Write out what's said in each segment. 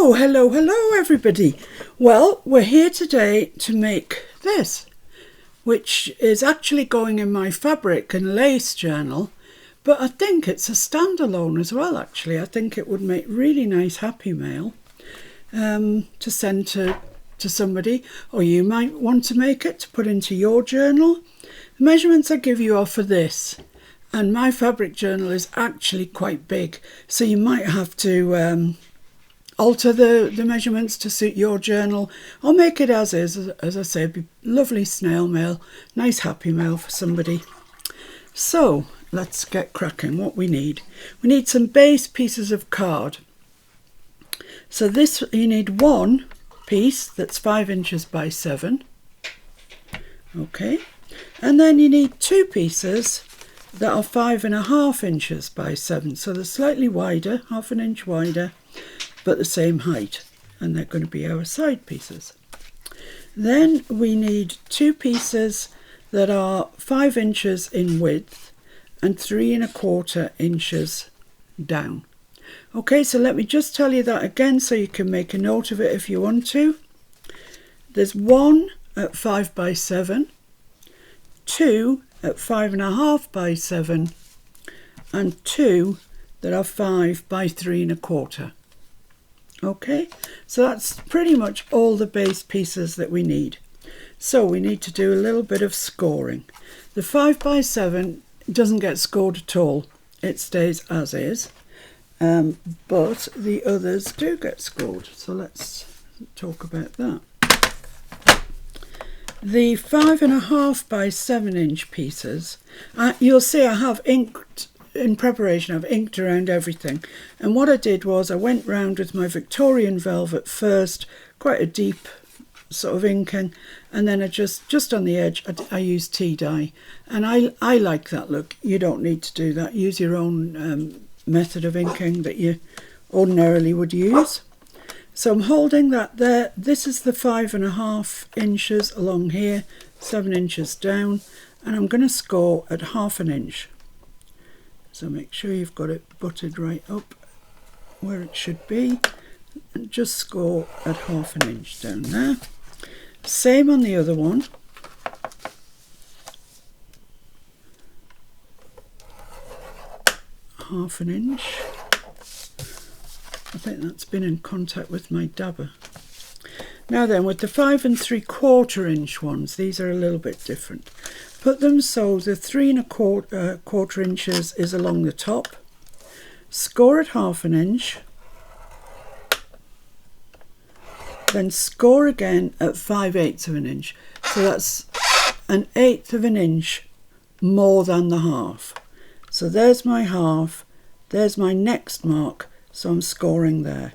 Oh, hello everybody. Well, we're here today to make this, which is actually going in my fabric and lace journal, but I think it's a standalone as well, actually. I think it would make really nice happy mail to send to somebody, or you might want to make it to put into your journal. The measurements I give you are for this, and my fabric journal is actually quite big, so you might have to alter the measurements to suit your journal, or make it as is. As I say, be lovely snail mail, nice happy mail for somebody. So let's get cracking. What we need some base pieces of card. So this, you need one piece that's 5 inches by 7. Okay, and then you need two pieces that are 5.5 inches by 7, so they're slightly wider, half an inch wider, but the same height, and they're going to be our side pieces. Then we need two pieces that are 5 inches in width and 3.25 inches down. Okay, so let me just tell you that again so you can make a note of it if you want to. There's one at 5 by 7, two at 5.5 by 7, and two that are 5 by 3.25. Okay, so that's pretty much all the base pieces that we need. So we need to do a little bit of scoring. The 5 by 7 doesn't get scored at all, it stays as is, but the others do get scored, so let's talk about that. The 5.5 by 7 inch pieces, you'll see I have inked, in preparation I've inked around everything, and what I did was I went round with my Victorian velvet first, quite a deep sort of inking, and then I just on the edge I used tea dye, and I like that look. You don't need to do that, use your own method of inking that you ordinarily would use. So I'm holding that there. This is the 5.5 inches along here, 7 inches down, and I'm going to score at half an inch. So make sure you've got it butted right up where it should be, and just score at half an inch down there. Same on the other one. Half an inch. I think that's been in contact with my dabber. Now then, with the 5 3/4 inch ones, these are a little bit different. Put them so the 3.25 inches is along the top. Score at half an inch. Then score again at 5/8 of an inch. So that's 1/8 of an inch more than the half. So there's my half, there's my next mark, so I'm scoring there.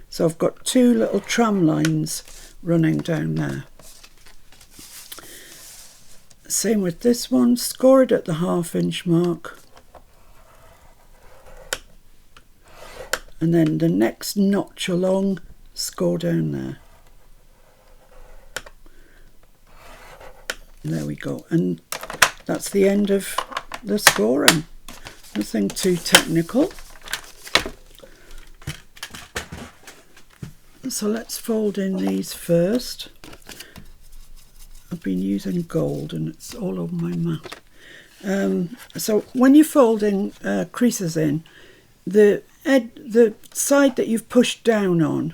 So I've got two little tram lines running down there. Same with this one, score it at the half inch mark. And then the next notch along, score down there. There we go. And that's the end of the scoring. Nothing too technical. So let's fold in these first. I've been using gold and it's all over my mat. So when you're folding creases in, the side that you've pushed down on,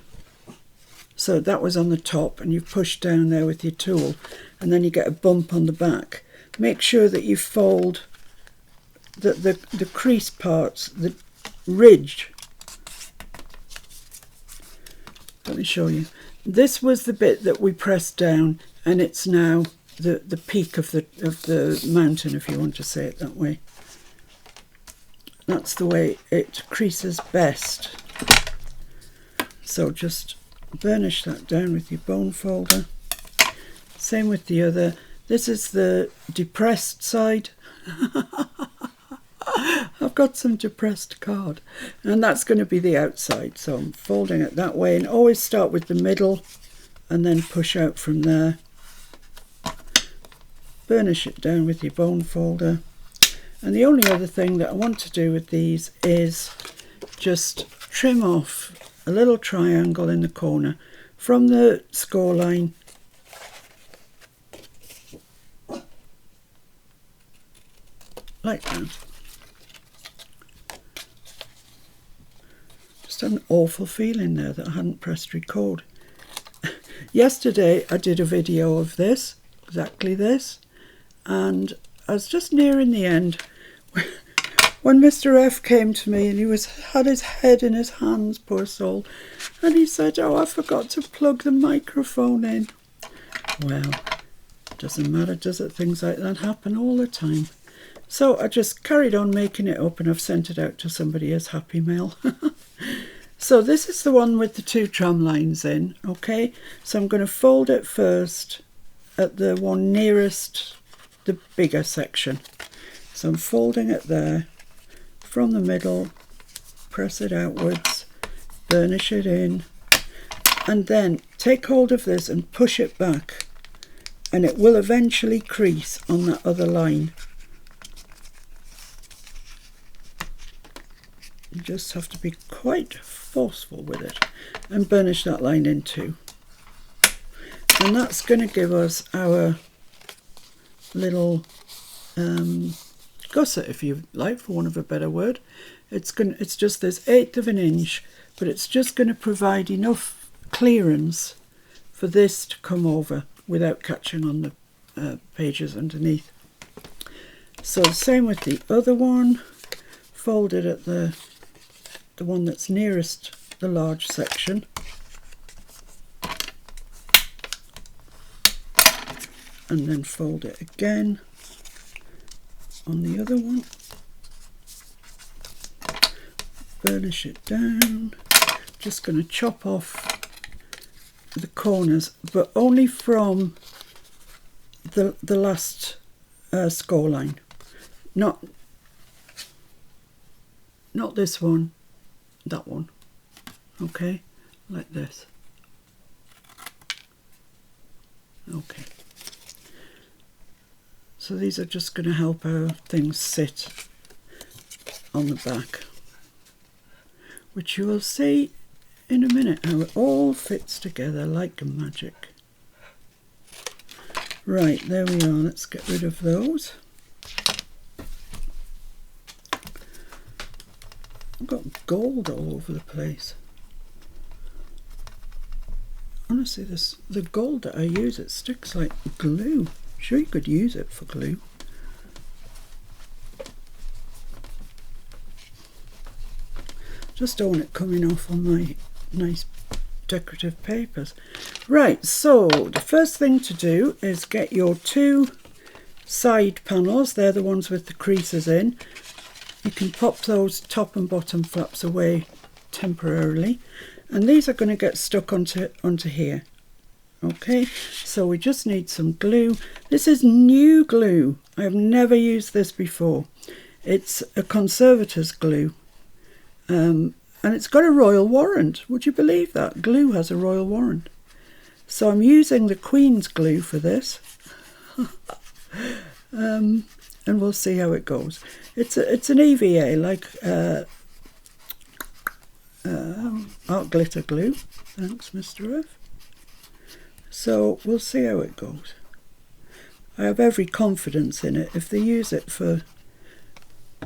so that was on the top and you've pushed down there with your tool, and then you get a bump on the back, make sure that you fold the crease parts, the ridge. Let me show you. This was the bit that we pressed down, and it's now the peak of the mountain, if you want to say it that way. That's the way it creases best. So just burnish that down with your bone folder. Same with the other. This is the depressed side. I've got some depressed card, and that's going to be the outside, so I'm folding it that way, and always start with the middle and then push out from there. Burnish it down with your bone folder. And the only other thing that I want to do with these is just trim off a little triangle in the corner from the score line. Like that. Just had an awful feeling there that I hadn't pressed record. Yesterday I did a video of this, exactly this, and I was just nearing the end when Mr. F came to me, and he had his head in his hands, poor soul, and he said, "Oh, I forgot to plug the microphone in." Well, doesn't matter, does it? Things like that happen all the time. So I just carried on making it up, and I've sent it out to somebody as Happy Mail. So this is the one with the 2 tram lines in, okay? So I'm going to fold it first at the one nearest the bigger section. So I'm folding it there from the middle, press it outwards, burnish it in, and then take hold of this and push it back, and it will eventually crease on that other line. You just have to be quite forceful with it and burnish that line in too. And that's going to give us our little gusset, if you like, for want of a better word. It's just this 1/8 of an inch, but it's just going to provide enough clearance for this to come over without catching on the pages underneath. So same with the other one. Fold it at the one that's nearest the large section, and then fold it again on the other one, burnish it down. Just going to chop off the corners, but only from the last score line, not this one, that one, okay, like this. Okay, so these are just going to help our things sit on the back, which you will see in a minute how it all fits together like magic. Right, there we are. Let's get rid of those. I've got gold all over the place. Honestly, the gold that I use, it sticks like glue. Sure, you could use it for glue. Just don't want it coming off on my nice decorative papers. Right, so the first thing to do is get your 2 side panels. They're the ones with the creases in. You can pop those top and bottom flaps away temporarily, and these are going to get stuck onto here. Okay, so we just need some glue. This is new glue. I have never used this before. It's a conservator's glue, and it's got a royal warrant. Would you believe that? Glue has a royal warrant. So I'm using the Queen's glue for this. And we'll see how it goes. It's an EVA, like art glitter glue. Thanks, Mr. F. So we'll see how it goes. I have every confidence in it. If they use it for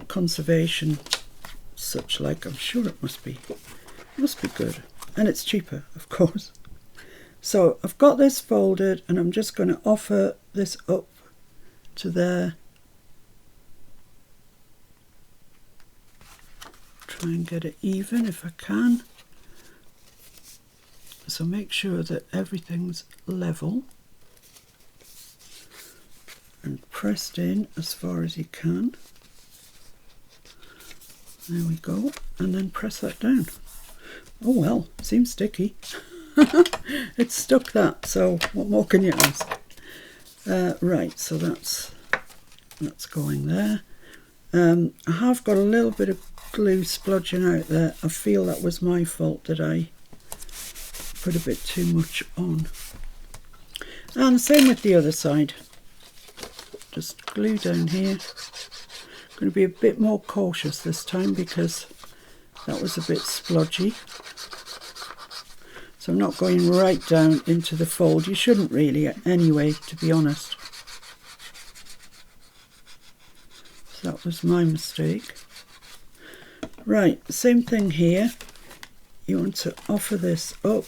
conservation, such like, I'm sure it must be good. And it's cheaper, of course. So I've got this folded, and I'm just going to offer this up to there. Try and get it even if I can. So make sure that everything's level and pressed in as far as you can. There we go, and then press that down. Oh well, seems sticky. It's stuck that, so what more can you ask? Right, so that's going there. I have got a little bit of glue splodging out there. I feel that was my fault that I put a bit too much on. And same with the other side. Just glue down here. I'm going to be a bit more cautious this time because that was a bit splodgy. So I'm not going right down into the fold. You shouldn't really anyway, to be honest. So that was my mistake. Right, same thing here. You want to offer this up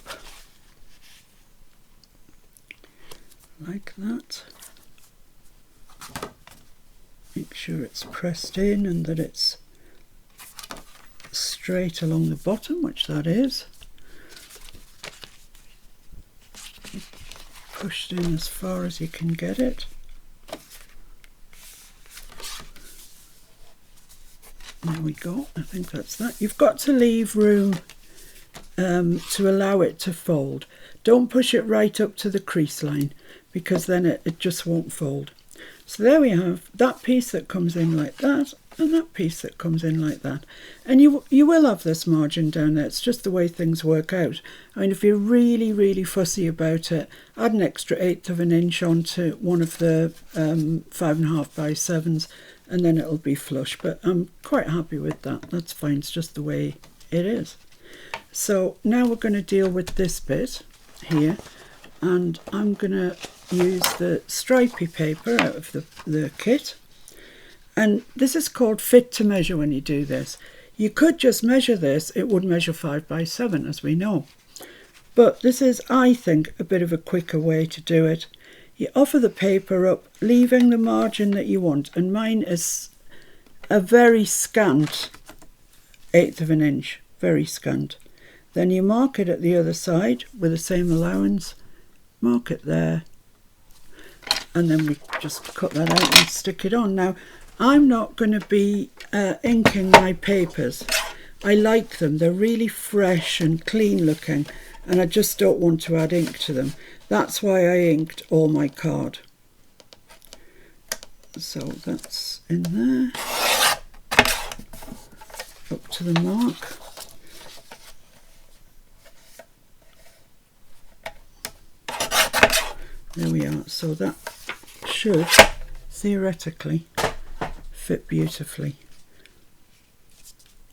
like that. Make sure it's pressed in and that it's straight along the bottom, which that is. Pushed in as far as you can get it. There we go. I think that's that. You've got to leave room to allow it to fold. Don't push it right up to the crease line, because then it just won't fold. So there we have that piece that comes in like that, and that piece that comes in like that. And you will have this margin down there. It's just the way things work out. I mean, if you're really, really fussy about it, add an extra 1/8 of an inch onto one of the 5.5 by 7s, and then it'll be flush. But I'm quite happy with that. That's fine. It's just the way it is. So now we're going to deal with this bit here, and I'm going to use the stripy paper out of the kit. And this is called fit to measure when you do this. You could just measure this. It would measure 5 by 7, as we know. But this is, I think, a bit of a quicker way to do it. You offer the paper up, leaving the margin that you want. And mine is a very scant 1/8 of an inch, very scant. Then you mark it at the other side with the same allowance. Mark it there. And then we just cut that out and stick it on. Now, I'm not going to be inking my papers. I like them. They're really fresh and clean looking, and I just don't want to add ink to them. That's why I inked all my card. So that's in there. Up to the mark. There we are. So that should theoretically fit beautifully.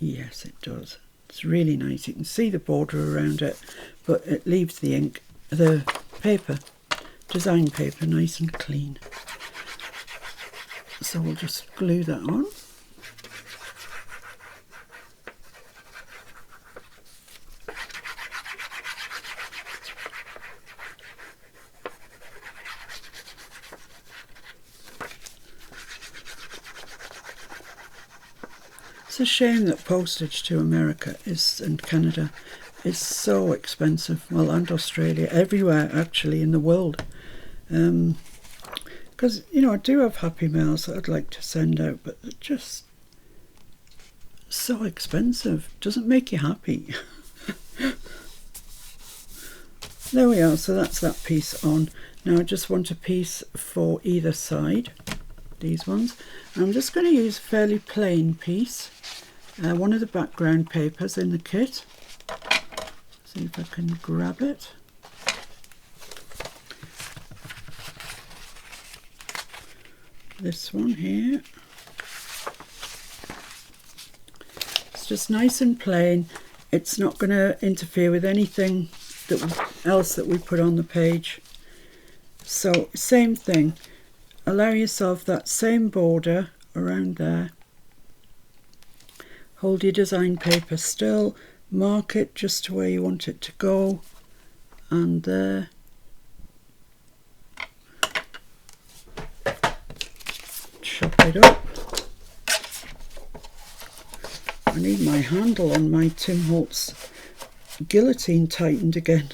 Yes, it does. It's really nice. You can see the border around it, but it leaves the ink, the paper, design paper, nice and clean. So we'll just glue that on. It's a shame that postage to America and Canada is so expensive. Well, and Australia, everywhere actually in the world. Because, you know, I do have happy mails that I'd like to send out, but they're just so expensive. Doesn't make you happy. There we are. So that's that piece on. Now I just want a piece for either side. These ones. I'm just going to use a fairly plain piece, one of the background papers in the kit. See if I can grab it. This one here. It's just nice and plain. It's not going to interfere with anything else that we put on the page. So same thing. Allow yourself that same border around there. Hold your design paper still, mark it just to where you want it to go, and there. Chop it up. I need my handle on my Tim Holtz guillotine tightened again.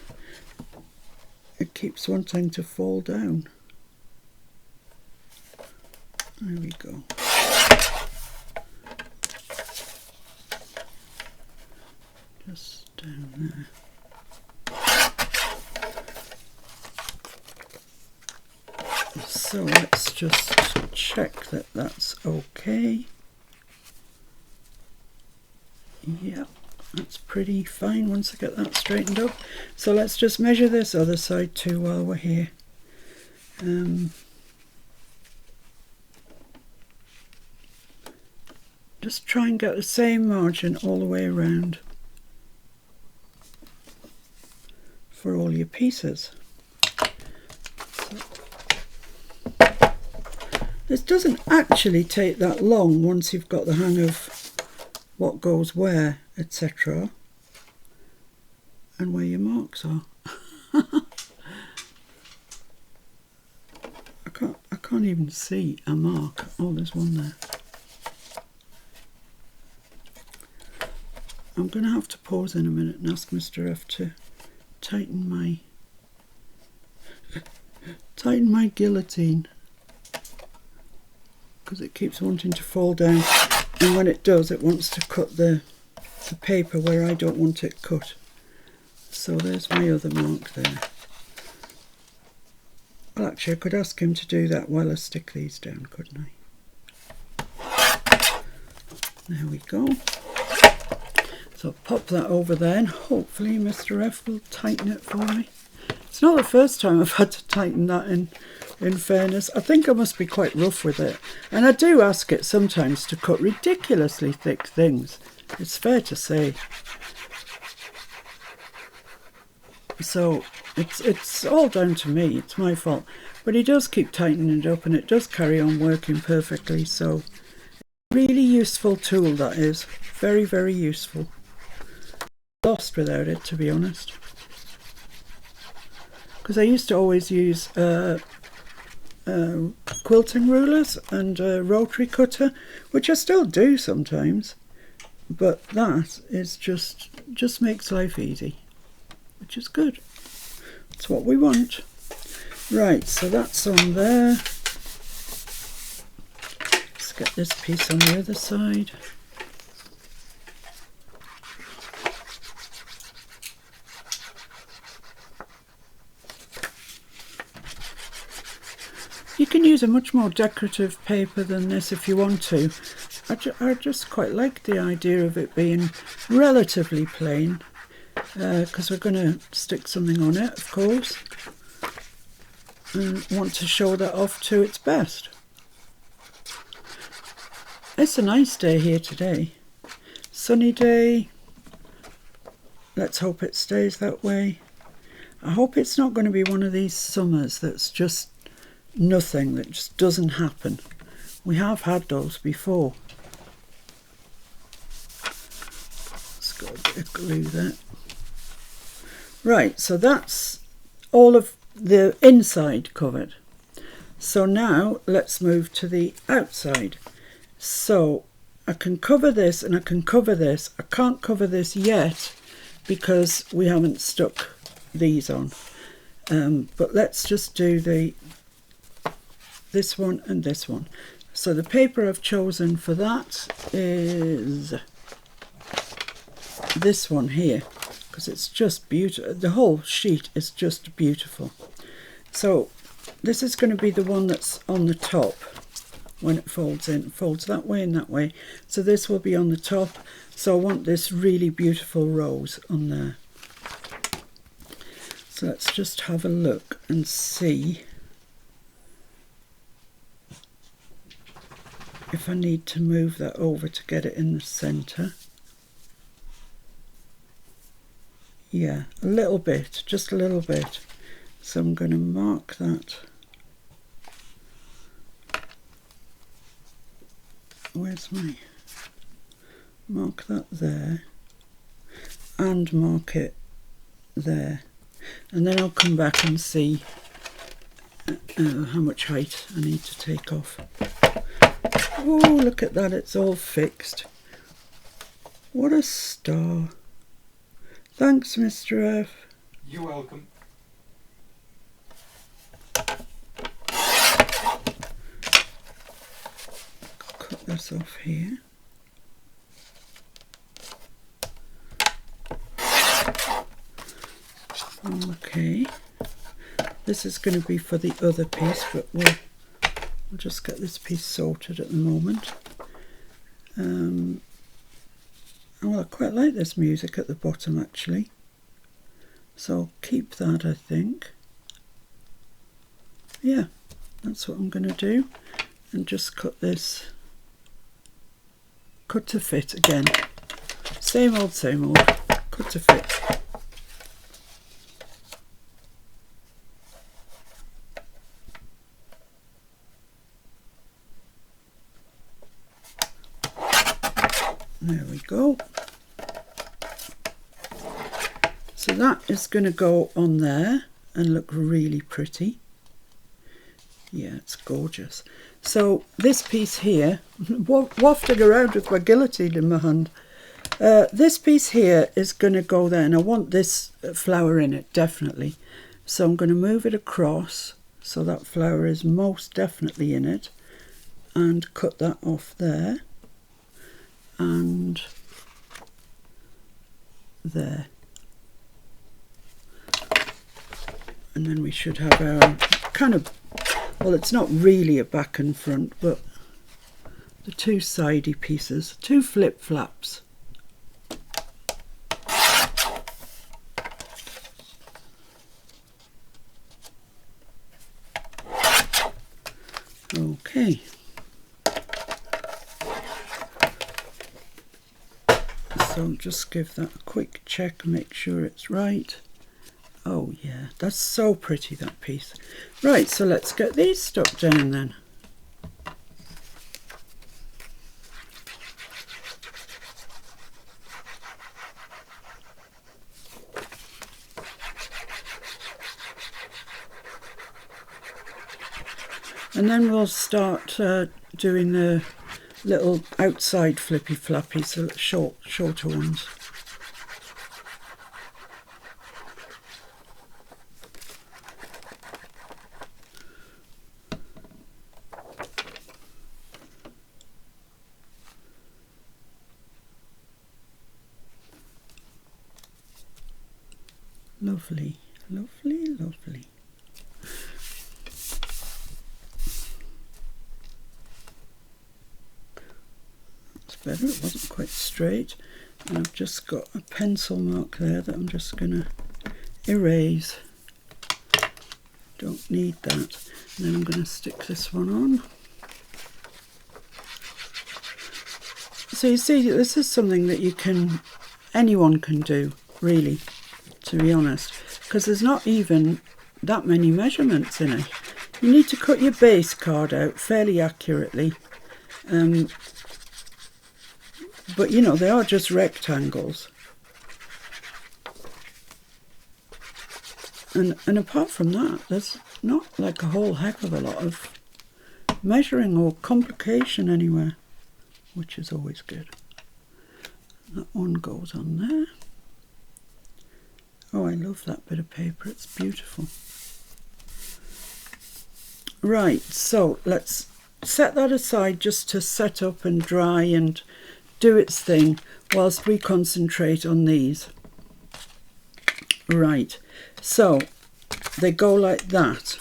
It keeps wanting to fall down. There we go. Just down there. So let's just check that that's okay. Yeah, that's pretty fine once I get that straightened up. So let's just measure this other side too while we're here. Just try and get the same margin all the way around. for all your pieces. So, this doesn't actually take that long once you've got the hang of what goes where, etc. and where your marks are. I can't even see a mark. Oh, there's one there. I'm going to have to pause in a minute and ask Mr. F to tighten my guillotine, because it keeps wanting to fall down, and when it does it wants to cut the paper where I don't want it cut. So there's my other mark there. Well, actually I could ask him to do that while I stick these down, couldn't I? There we go. So pop that over there, and hopefully Mr. F will tighten it for me. It's not the first time I've had to tighten that in fairness. I think I must be quite rough with it. And I do ask it sometimes to cut ridiculously thick things. It's fair to say. So it's all down to me. It's my fault. But he does keep tightening it up, and it does carry on working perfectly. So really useful tool, that is. Very, very useful. Lost without it, to be honest, because I used to always use quilting rulers and a rotary cutter, which I still do sometimes, but that is just makes life easy, which is good. That's what we want. Right, so that's on there. Let's get this piece on the other side. You can use a much more decorative paper than this if you want to. I just quite like the idea of it being relatively plain, because we're going to stick something on it, of course, and want to show that off to its best. It's a nice day here today. Sunny day. Let's hope it stays that way. I hope it's not going to be one of these summers that's just nothing, that just doesn't happen. We have had those before. Let's got a bit of glue there. Right, so that's all of the inside covered. So now let's move to the outside. So I can cover this and I can cover this. I can't cover this yet because we haven't stuck these on. But let's just do this one and this one. So the paper I've chosen for that is this one here, because it's just beautiful. The whole sheet is just beautiful. So this is going to be the one that's on the top when it folds in. It folds that way and that way. So this will be on the top. So I want this really beautiful rose on there. So let's just have a look and see if I need to move that over to get it in the centre. Yeah, a little bit, just a little bit. So I'm going to mark that. Where's my... Mark that there. And mark it there. And then I'll come back and see how much height I need to take off. Oh, look at that, it's all fixed. What a star. Thanks, Mr. F. You're welcome. Cut this off here. Okay. This is going to be for the other piece, but we'll just get this piece sorted at the moment. Well, I quite like this music at the bottom actually, so I'll keep that, I think. Yeah, that's what I'm going to do, and just cut this, cut to fit again. Same old, cut to fit. go. So that is going to go on there and look really pretty. Yeah, it's gorgeous. So this piece here, wafting around with my guillotine in my hand, this piece here is going to go there, and I want this flower in it, definitely. So I'm going to move it across so that flower is most definitely in it, and cut that off there and there. And then we should have our kind of, well, it's not really a back and front, but the two sidey pieces, two flip flaps. Okay. So just give that a quick check, make sure it's right. Oh yeah, that's so pretty, that piece. Right, so let's get these stuck down then. And then we'll start doing the little outside flippy flappies, the shorter ones. Lovely, lovely, lovely. That's better, it wasn't quite straight. And I've just got a pencil mark there that I'm just going to erase. Don't need that. And then I'm going to stick this one on. So you see, this is something that anyone can do, really, to be honest, because there's not even that many measurements in it. You need to cut your base card out fairly accurately, but you know, they are just rectangles, and apart from that, there's not like a whole heck of a lot of measuring or complication anywhere, which is always good. That one goes on there. Oh, I love that bit of paper, it's beautiful. Right, so let's set that aside just to set up and dry and do its thing whilst we concentrate on these. Right, so they go like that,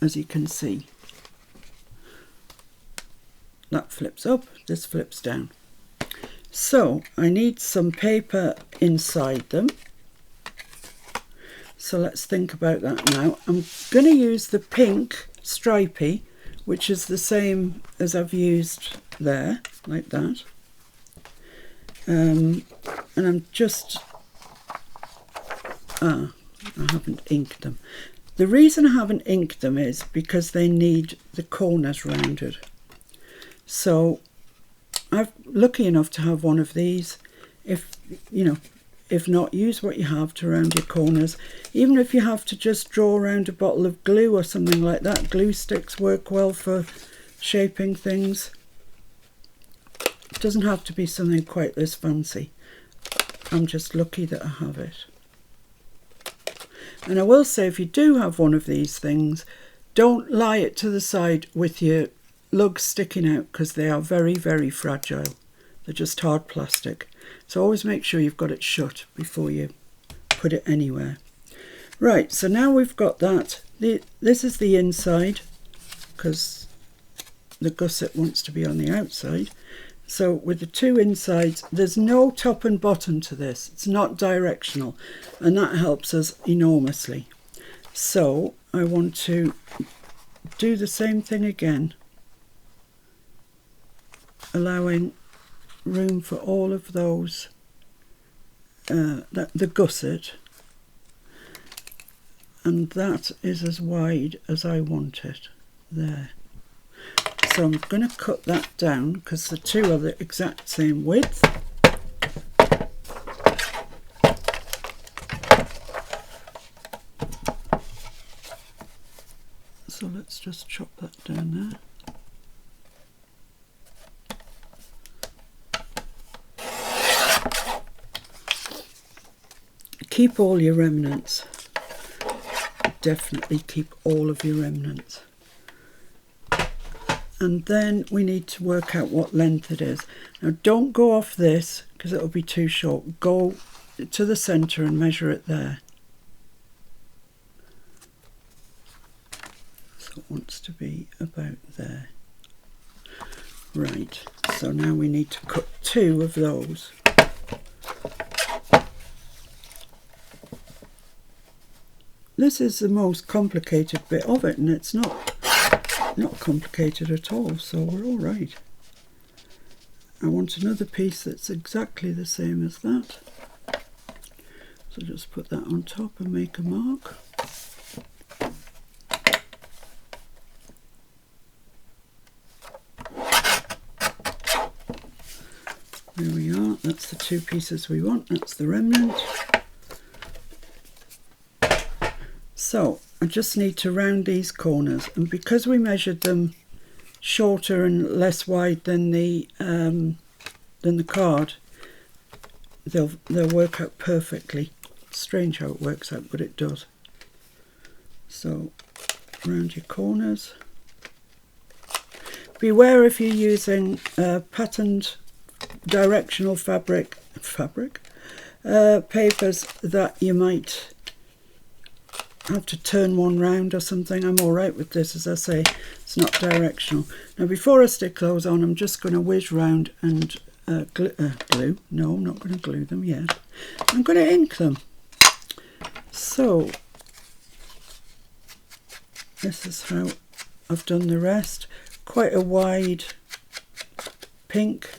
as you can see. That flips up, this flips down. So I need some paper inside them. So let's think about that now. I'm going to use the pink stripy, which is the same as I've used there, like that. And I'm just, I haven't inked them. The reason I haven't inked them is because they need the corners rounded. So I'm lucky enough to have one of these. If, you know, if not, use what you have to round your corners. Even if you have to just draw around a bottle of glue or something like that. Glue sticks work well for shaping things. It doesn't have to be something quite this fancy. I'm just lucky that I have it. And I will say, if you do have one of these things, don't lie it to the side with your lugs sticking out, because they are very, very fragile. They're just hard plastic. So always make sure you've got it shut before you put it anywhere. Right, so now we've got that. This is the inside, because the gusset wants to be on the outside. So with the two insides, there's no top and bottom to this. It's not directional, and that helps us enormously. So I want to do the same thing again, allowing room for all of those, the gusset, and that is as wide as I want it there. So I'm going to cut that down because the two are the exact same width. let's just chop that down there. Keep all your remnants. Definitely keep all of your remnants. And then we need to work out what length it is. Now don't go off this because it'll be too short. Go to the centre and measure it there. So it wants to be about there. Right, so now we need to cut 2 of those. This is the most complicated bit of it, and it's not complicated at all, so we're all right. I want another piece that's exactly the same as that. So just put that on top and make a mark. There we are, that's the 2 pieces we want, that's the remnant. So I just need to round these corners, and because we measured them shorter and less wide than the card, they'll work out perfectly. Strange how it works out, but it does. So round your corners. Beware if you're using patterned directional fabric papers that you might have to turn one round or something. I'm all right with this, as I say, it's not directional. Now before I stick those on, I'm just going to whiz round and glue. No, I'm not going to glue them yet. I'm going to ink them. So this is how I've done the rest. Quite a wide pink.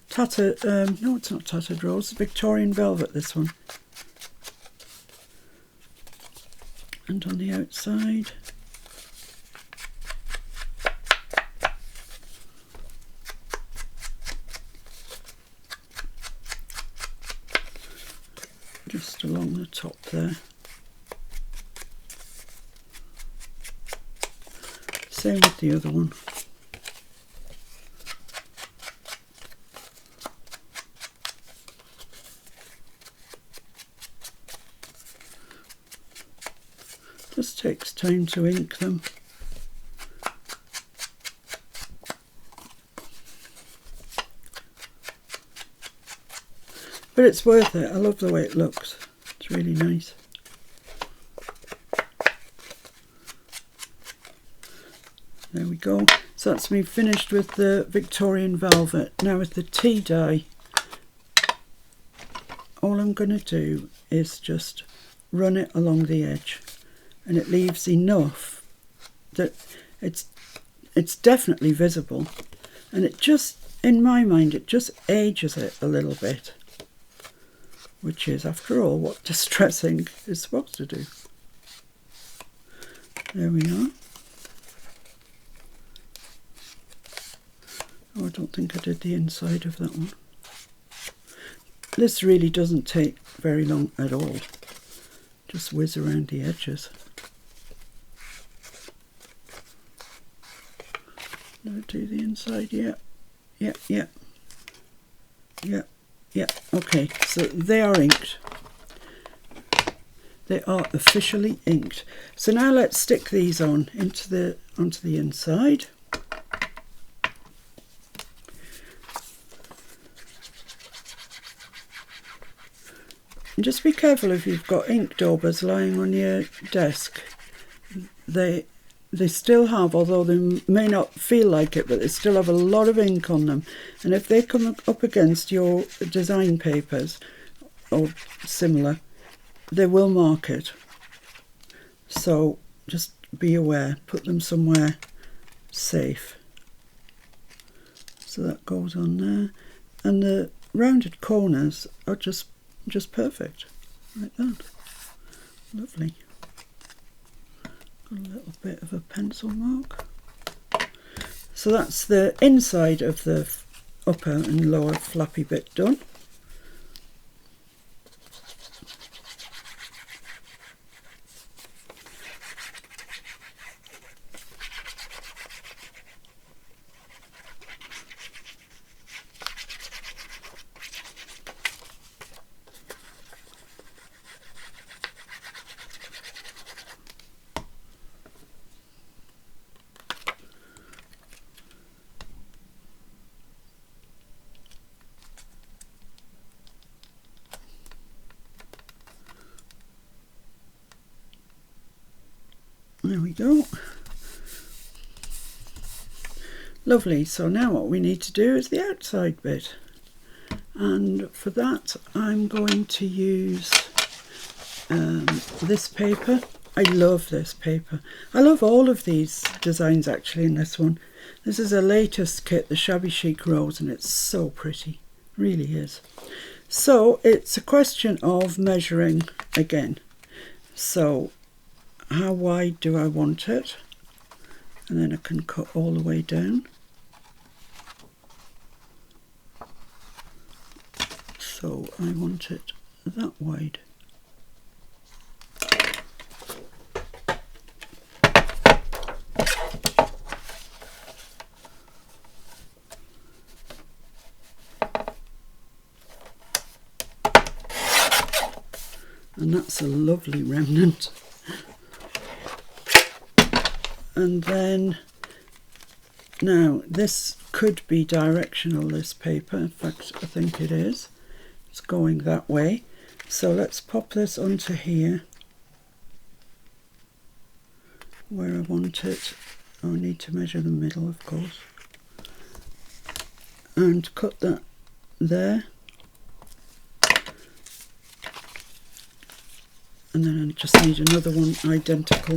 Tattered, no, it's not tattered rose, Victorian velvet, this one. And on the outside, just along the top there. Same with the other one. Just takes time to ink them. But it's worth it. I love the way it looks. It's really nice. There we go. So that's me finished with the Victorian velvet. Now with the tea dye, all I'm going to do is just run it along the edge. And it leaves enough that it's definitely visible, and it just, in my mind, it just ages it a little bit, which is, after all, what distressing is supposed to do. There we are. Oh, I don't think I did the inside of that one. This really doesn't take very long at all. Just whiz around the edges. Now do the inside, yeah. Okay, so they are inked. They are officially inked. So now let's stick these on onto the inside. And just be careful if you've got ink daubers lying on your desk. They still have, although they may not feel like it, but they still have a lot of ink on them. And if they come up against your design papers or similar, they will mark it. So just be aware, put them somewhere safe. So that goes on there. And the rounded corners are just perfect, like that. Lovely. Got a little bit of a pencil mark. So that's the inside of the upper and lower flappy bit done. There we go. Lovely. So now what we need to do is the outside bit. And for that I'm going to use this paper. I love this paper. I love all of these designs actually in this one. This is a latest kit, the Shabby Chic Rose, and it's so pretty. Really is. So it's a question of measuring again. So how wide do I want it? And then I can cut all the way down. So I want it that wide. And that's a lovely remnant. And then, now this could be directional, this paper. In fact, I think it is. It's going that way. So let's pop this onto here where I want it. I need to measure the middle, of course. And cut that there. And then I just need another one identical.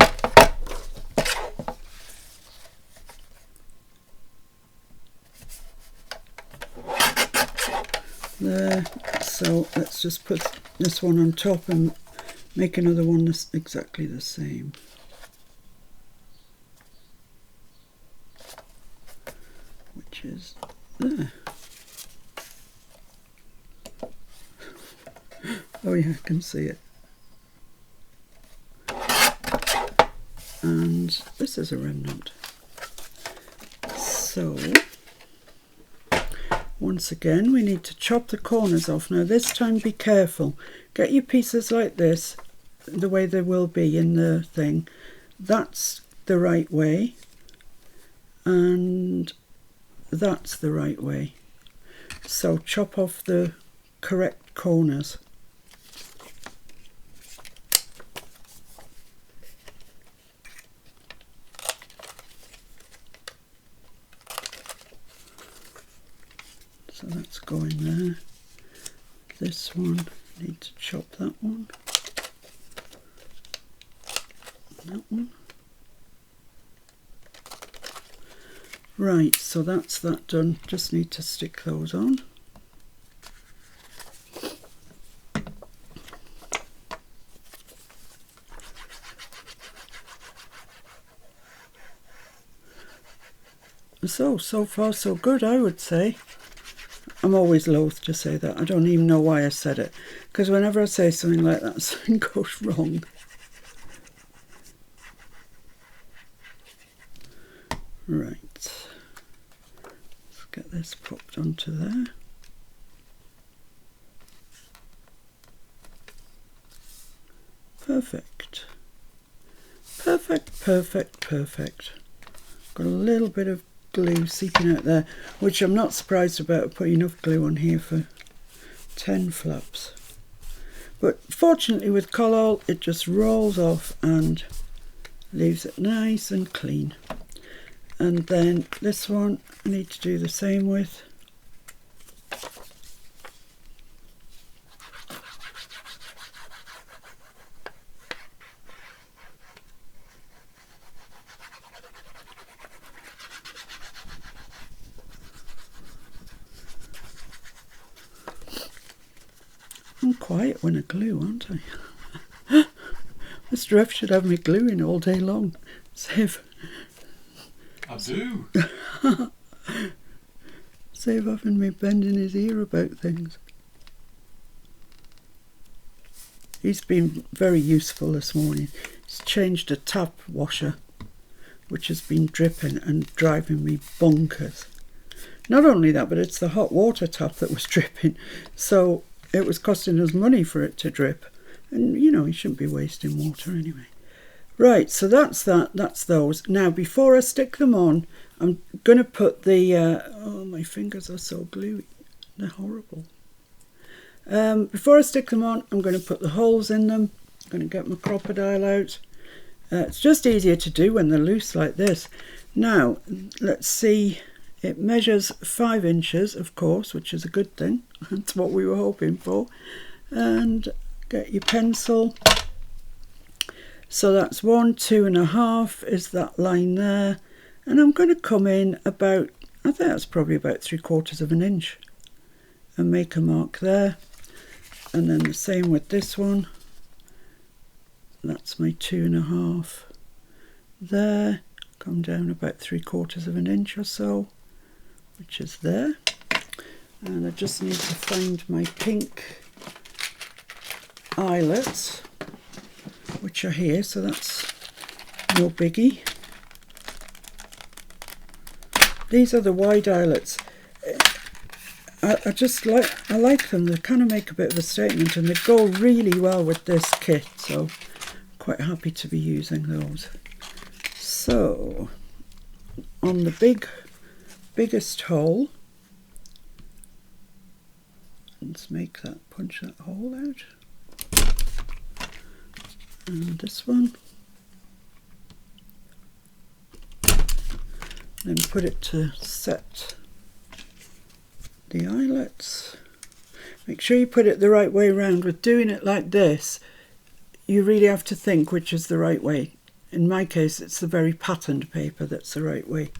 There. So let's just put this one on top and make another one that's exactly the same. Which is there. Oh yeah, I can see it. And this is a remnant. So once again we need to chop the corners off. Now this time be careful. Get your pieces like this, the way they will be in the thing. That's the right way. And that's the right way. So chop off the correct corners. So that's going there. This one, need to chop that one. That one. Right, so that's that done. Just need to stick those on. So far so good, I would say. I'm always loath to say that. I don't even know why I said it. Because whenever I say something like that, something goes wrong. Right. Let's get this popped onto there. Perfect. Perfect, perfect, perfect. Got a little bit of glue seeping out there, which I'm not surprised about. I put enough glue on here for 10 flaps. But fortunately with collall it just rolls off and leaves it nice and clean. And then this one I need to do the same with. I'm quiet when I glue, aren't I? Mr. F should have me gluing all day long. Save. I do. Save having me bending his ear about things. He's been very useful this morning. He's changed a tap washer, which has been dripping and driving me bonkers. Not only that, but it's the hot water tap that was dripping. So it was costing us money for it to drip. And, you know, you shouldn't be wasting water anyway. Right, so that's that. That's those. Now, before I stick them on, I'm going to put the... oh, my fingers are so gluey. They're horrible. Before I stick them on, I'm going to put the holes in them. I'm going to get my crocodile out. It's just easier to do when they're loose like this. Now, let's see, it measures 5 inches, of course, which is a good thing. That's what we were hoping for. And get your pencil. So that's 1, 2.5 is that line there. And I'm going to come in about, I think that's probably about 3/4 of an inch. And make a mark there. And then the same with this one. That's my 2.5 there. Come down about 3/4 of an inch or so, which is there. And I just need to find my pink eyelets, which are here, so that's no biggie. These are the wide eyelets. I like them. They kind of make a bit of a statement, and they go really well with this kit, so quite happy to be using those. So on the biggest hole, let's make that, punch that hole out. And this one. Then put it to set the eyelets. Make sure you put it the right way around. With doing it like this, you really have to think which is the right way. In my case, it's the very patterned paper that's the right way.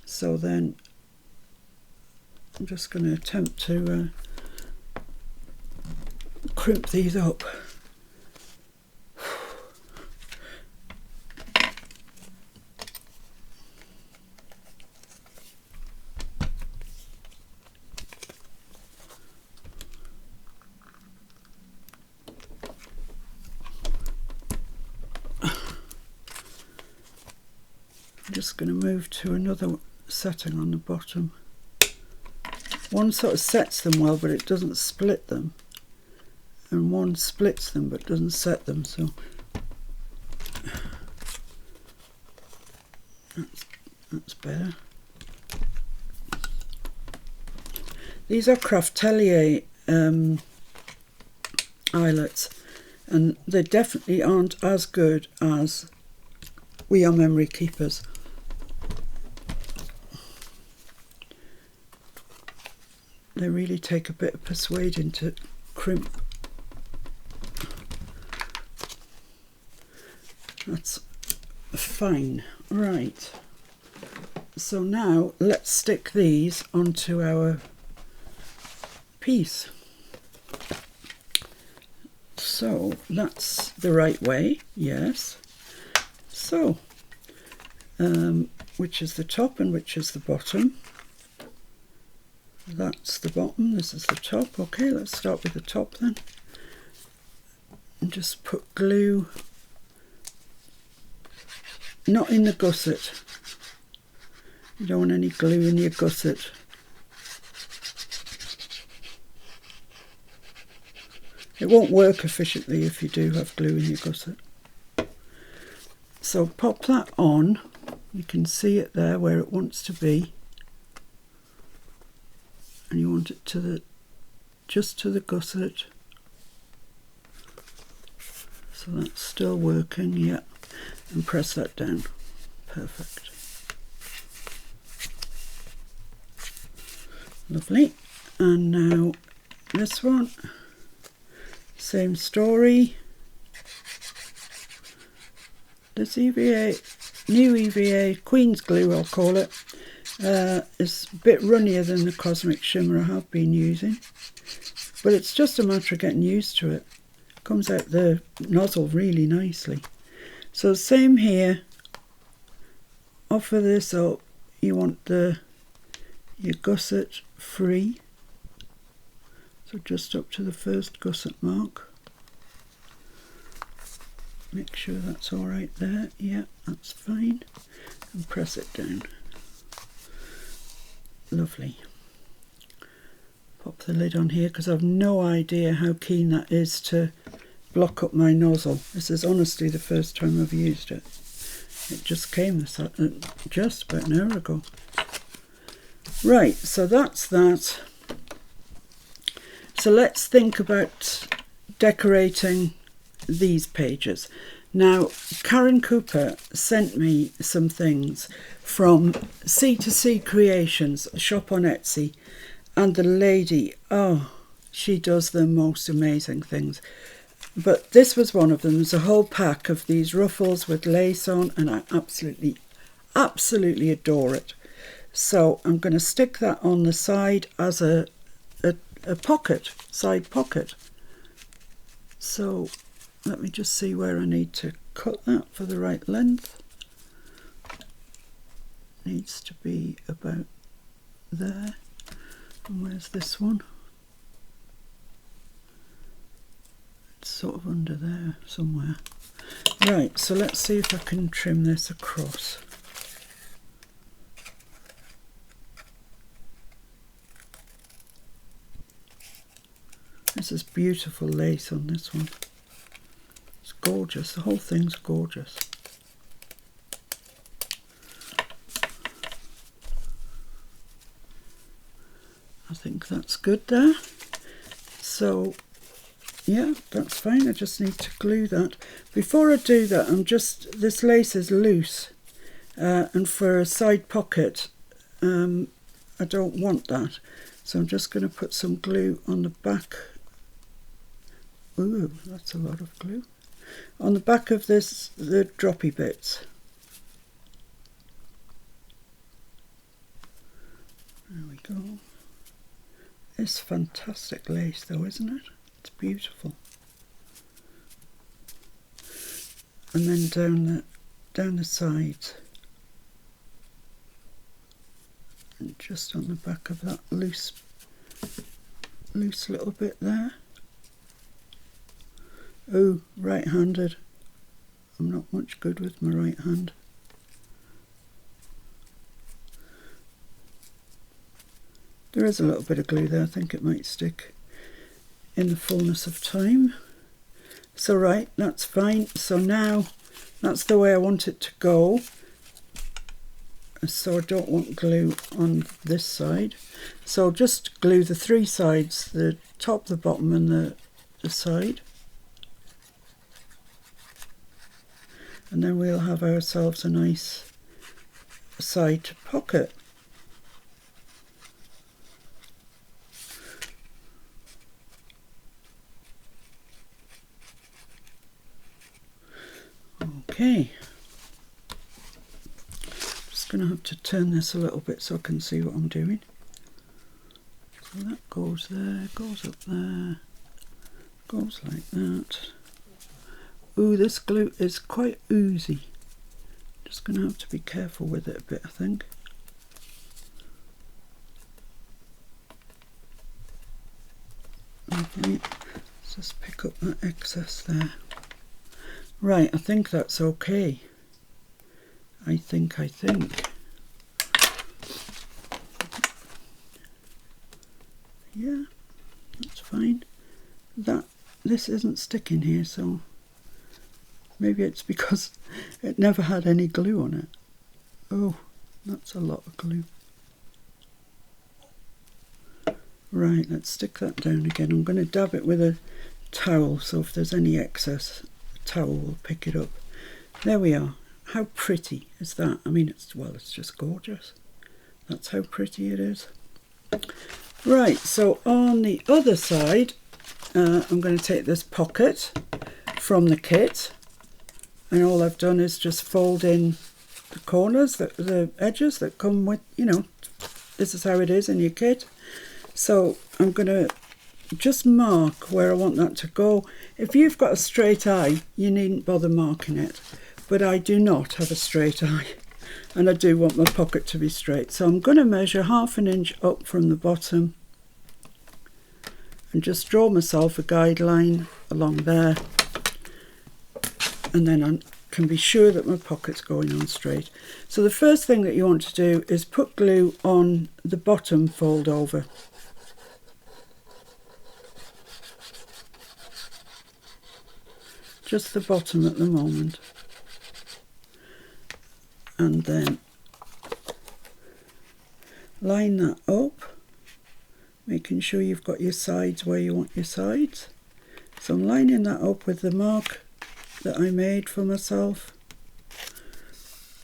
So then I'm just going to attempt to crimp these up. I'm just going to move to another setting on the bottom. One sort of sets them well, but it doesn't split them, and one splits them but doesn't set them, so that's better. These are Craftelier eyelets, and they definitely aren't as good as We Are Memory Keepers. They really take a bit of persuading to crimp. That's fine. Right. So now let's stick these onto our piece. So that's the right way, yes. So, which is the top and which is the bottom? That's the bottom, this is the top. Okay, let's start with the top then. And just put glue, not in the gusset. You don't want any glue in your gusset. It won't work efficiently if you do have glue in your gusset. So pop that on. You can see it there where it wants to be. And you want it to the, just to the gusset. So that's still working, yeah. And press that down. Perfect. Lovely. And now this one, same story. This EVA, new EVA, Queen's Glue I'll call it, is a bit runnier than the Cosmic Shimmer I have been using, but it's just a matter of getting used to it. Comes out the nozzle really nicely. So same here, offer this up, you want your gusset free, so just up to the first gusset mark. Make sure that's all right there, yeah, that's fine, and press it down. Lovely. Pop the lid on here because I've no idea how keen that is to block up my nozzle. This is honestly the first time I've used it. It just came just about an hour ago. Right, so that's that. So let's think about decorating these pages. Now, Karen Cooper sent me some things from C2C Creations, a shop on Etsy, and the lady, oh, she does the most amazing things. But this was one of them. There's a whole pack of these ruffles with lace on, and I absolutely adore it. So I'm going to stick that on the side as a pocket, side pocket. So let me just see where I need to cut that for the right length. Needs to be about there. And where's this one? It's sort of under there somewhere. Right, so let's see if I can trim this across. This is beautiful lace on this one. It's gorgeous, the whole thing's gorgeous. I think that's good there. So yeah, that's fine. I just need to glue that. Before I do that, this lace is loose, and for a side pocket, I don't want that. So I'm just going to put some glue on the back. Ooh, that's a lot of glue. On the back of this, the droppy bits. There we go. It's fantastic lace though, isn't it? It's beautiful. And then down the sides. And just on the back of that loose little bit there. Oh, right-handed. I'm not much good with my right hand. There is a little bit of glue there. I think it might stick in the fullness of time. So right, that's fine. So now that's the way I want it to go. So I don't want glue on this side. So just glue the three sides, the top, the bottom and the side. And then we'll have ourselves a nice side pocket. Okay. Just going to have to turn this a little bit so I can see what I'm doing. So that goes there, goes up there, goes like that. Ooh, this glue is quite oozy. Just going to have to be careful with it a bit, I think. Okay, let's just pick up that excess there. Right, I think that's okay. I think. Yeah, that's fine. This isn't sticking here, so maybe it's because it never had any glue on it. Oh, that's a lot of glue. Right, let's stick that down again. I'm going to dab it with a towel, so if there's any excess, the towel will pick it up. There we are. How pretty is that? I mean, it's just gorgeous. That's how pretty it is. Right, so on the other side, I'm going to take this pocket from the kit, and all I've done is just fold in the corners, the edges that come with, this is how it is in your kit. So I'm going to just mark where I want that to go. If you've got a straight eye, you needn't bother marking it, but I do not have a straight eye, and I do want my pocket to be straight. So I'm going to measure 1/2 inch up from the bottom and just draw myself a guideline along there, and then I can be sure that my pocket's going on straight. So the first thing that you want to do is put glue on the bottom fold over. Just the bottom at the moment. And then line that up, making sure you've got your sides where you want your sides. So I'm lining that up with the mark that I made for myself.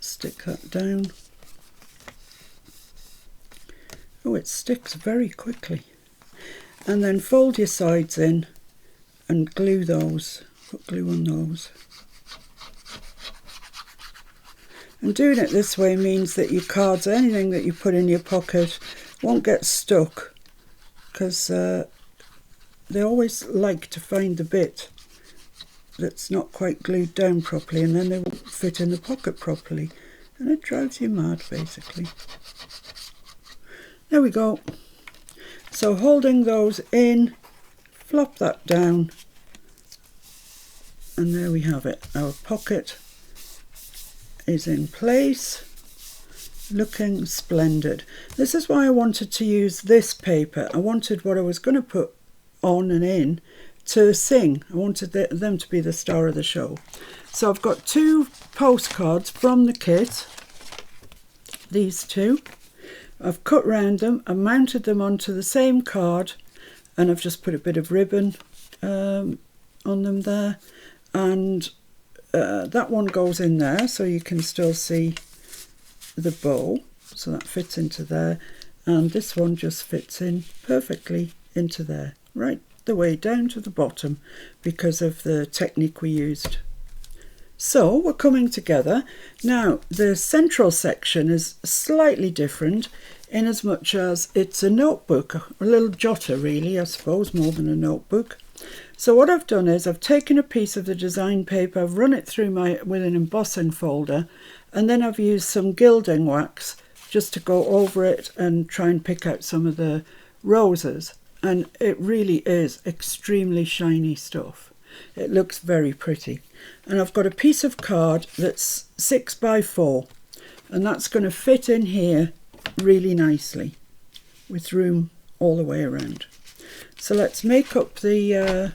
Stick that down. Oh, it sticks very quickly. And then fold your sides in and glue those. Put glue on those. And doing it this way means that your cards, anything that you put in your pocket, won't get stuck, because they always like to find the bit that's not quite glued down properly, and then they won't fit in the pocket properly, and it drives you mad basically. There we go. So holding those in, flop that down, and there we have it. Our pocket is in place, looking splendid. This is why I wanted to use this paper. I wanted what I was going to put on and in to sing. I wanted them to be the star of the show. So I've got 2 postcards from the kit, these 2. I've cut round them, I mounted them onto the same card, and I've just put a bit of ribbon on them there, and that one goes in there so you can still see the bow, so that fits into there, and this one just fits in perfectly into there, right the way down to the bottom, because of the technique we used. So we're coming together. Now the central section is slightly different in as much as it's a notebook, a little jotter really, I suppose, more than a notebook. So what I've done is I've taken a piece of the design paper, I've run it through with an embossing folder, and then I've used some gilding wax just to go over it and try and pick out some of the roses. And it really is extremely shiny stuff. It looks very pretty. And I've got a piece of card that's 6 by 4, and that's going to fit in here really nicely with room all the way around. So let's make up the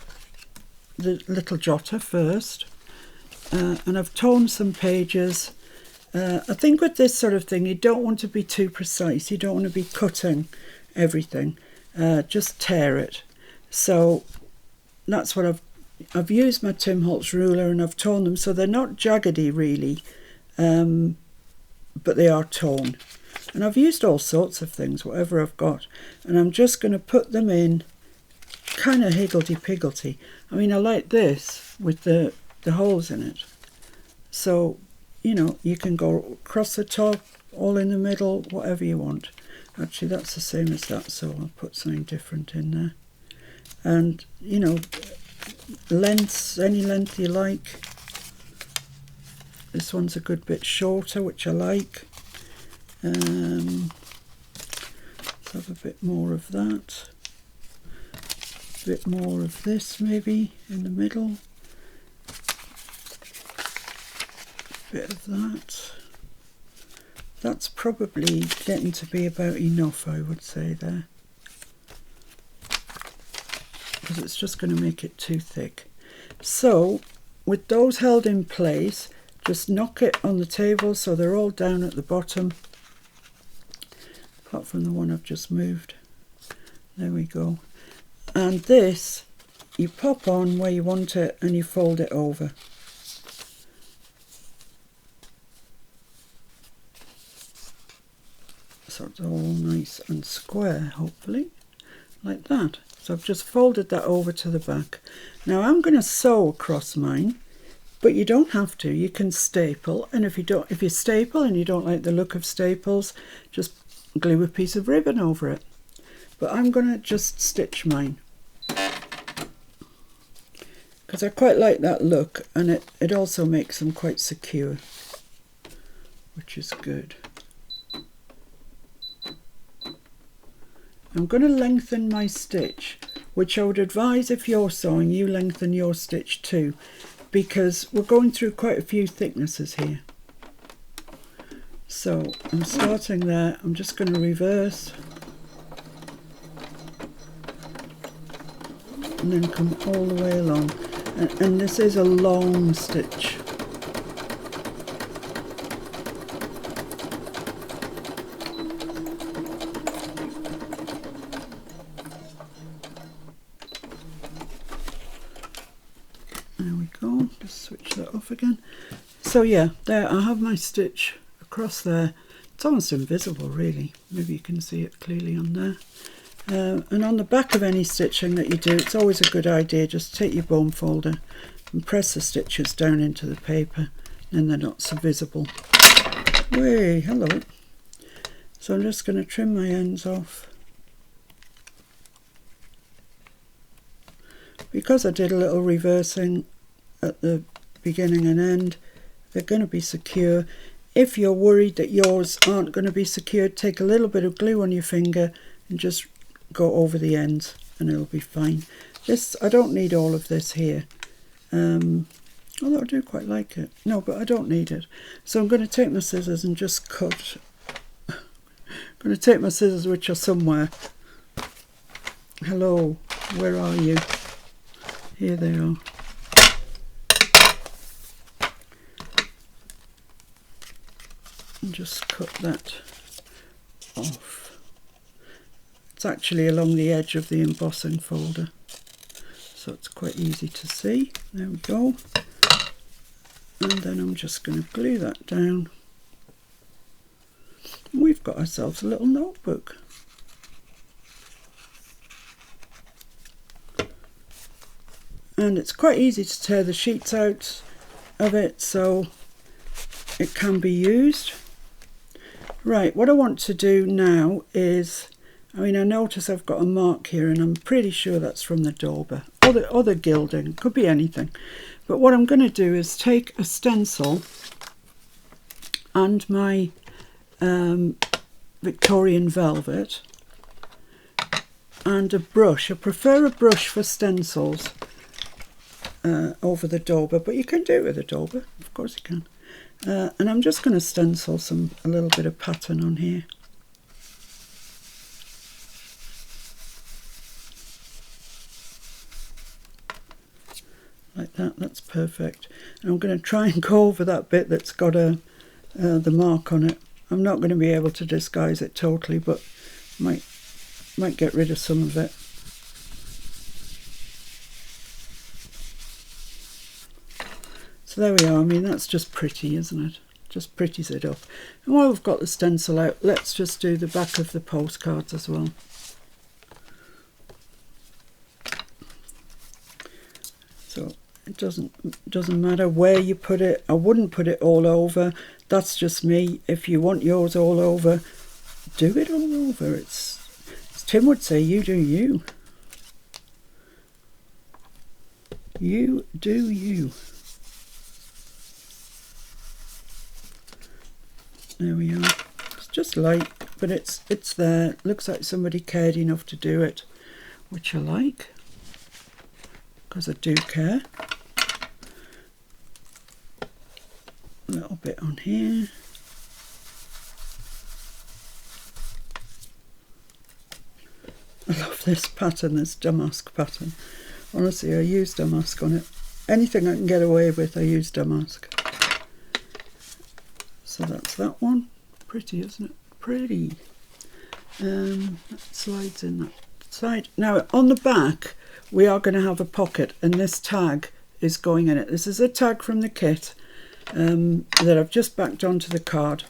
little jotter first, and I've torn some pages. I think with this sort of thing you don't want to be too precise, you don't want to be cutting everything, just tear it. So that's what I've used my Tim Holtz ruler, and I've torn them so they're not jaggedy really, but they are torn. And I've used all sorts of things, whatever I've got, and I'm just going to put them in kind of higgledy-piggledy. I mean, I like this with the holes in it, so you know, you can go across the top, all in the middle, whatever you want. Actually that's the same as that, so I'll put something different in there. And you know, lengths, any length you like. This one's a good bit shorter, which I like. Let's have a bit more of that. A bit more of this maybe in the middle. A bit of that. That's probably getting to be about enough, I would say, there. Because it's just going to make it too thick. So with those held in place, just knock it on the table so they're all down at the bottom, apart from the one I've just moved. There we go. And this you pop on where you want it and you fold it over. So it's all nice and square, hopefully, like that. So I've just folded that over to the back. Now I'm going to sew across mine, but you don't have to. You can staple, and if you staple and you don't like the look of staples, just glue a piece of ribbon over it. But I'm going to just stitch mine, because I quite like that look, and it also makes them quite secure, which is good. I'm going to lengthen my stitch, which I would advise if you're sewing, you lengthen your stitch too, because we're going through quite a few thicknesses here. So I'm starting there, I'm just going to reverse and then come all the way along, and this is a long stitch. There we go, just switch that off again. So yeah, there I have my stitch across there. It's almost invisible really, maybe you can see it clearly on there. And on the back of any stitching that you do, it's always a good idea just take your bone folder and press the stitches down into the paper, and they're not so visible. Way, hello. So I'm just going to trim my ends off. Because I did a little reversing at the beginning and end, they're going to be secure. If you're worried that yours aren't going to be secured, take a little bit of glue on your finger and just go over the ends and it'll be fine. This, I don't need all of this here, although I do quite like it. No, but I don't need it. So I'm going to take my scissors and just cut. I'm going to take my scissors, which are somewhere. Hello, where are you? Here they are. And just cut that off. It's actually along the edge of the embossing folder, so it's quite easy to see. There we go. And then I'm just going to glue that down. And we've got ourselves a little notebook. And it's quite easy to tear the sheets out of it, so it can be used. Right, what I want to do now is, I mean, I notice I've got a mark here and I'm pretty sure that's from the dauber. Other gilding, could be anything. But what I'm going to do is take a stencil and my Victorian velvet and a brush. I prefer a brush for stencils over the dauber, but you can do it with a dauber, of course you can. And I'm just going to stencil a little bit of pattern on here. Like that, that's perfect. And I'm going to try and go over that bit that's got the mark on it. I'm not going to be able to disguise it totally, but might get rid of some of it. So there we are. I mean, that's just pretty, isn't it? Just pretties it up. And while we've got the stencil out, let's just do the back of the postcards as well. So it doesn't matter where you put it. I wouldn't put it all over. That's just me. If you want yours all over, do it all over. It's, as Tim would say, you do you. You do you. There we are. It's just light, but it's there. It looks like somebody cared enough to do it, which I like, because I do care. A little bit on here. I love this pattern, this damask pattern. Honestly, I use damask on it. Anything I can get away with, I use damask. So that's that one. Pretty, isn't it? Pretty. That slides in that side. Now on the back we are going to have a pocket, and this tag is going in it. This is a tag from the kit that I've just backed onto the card,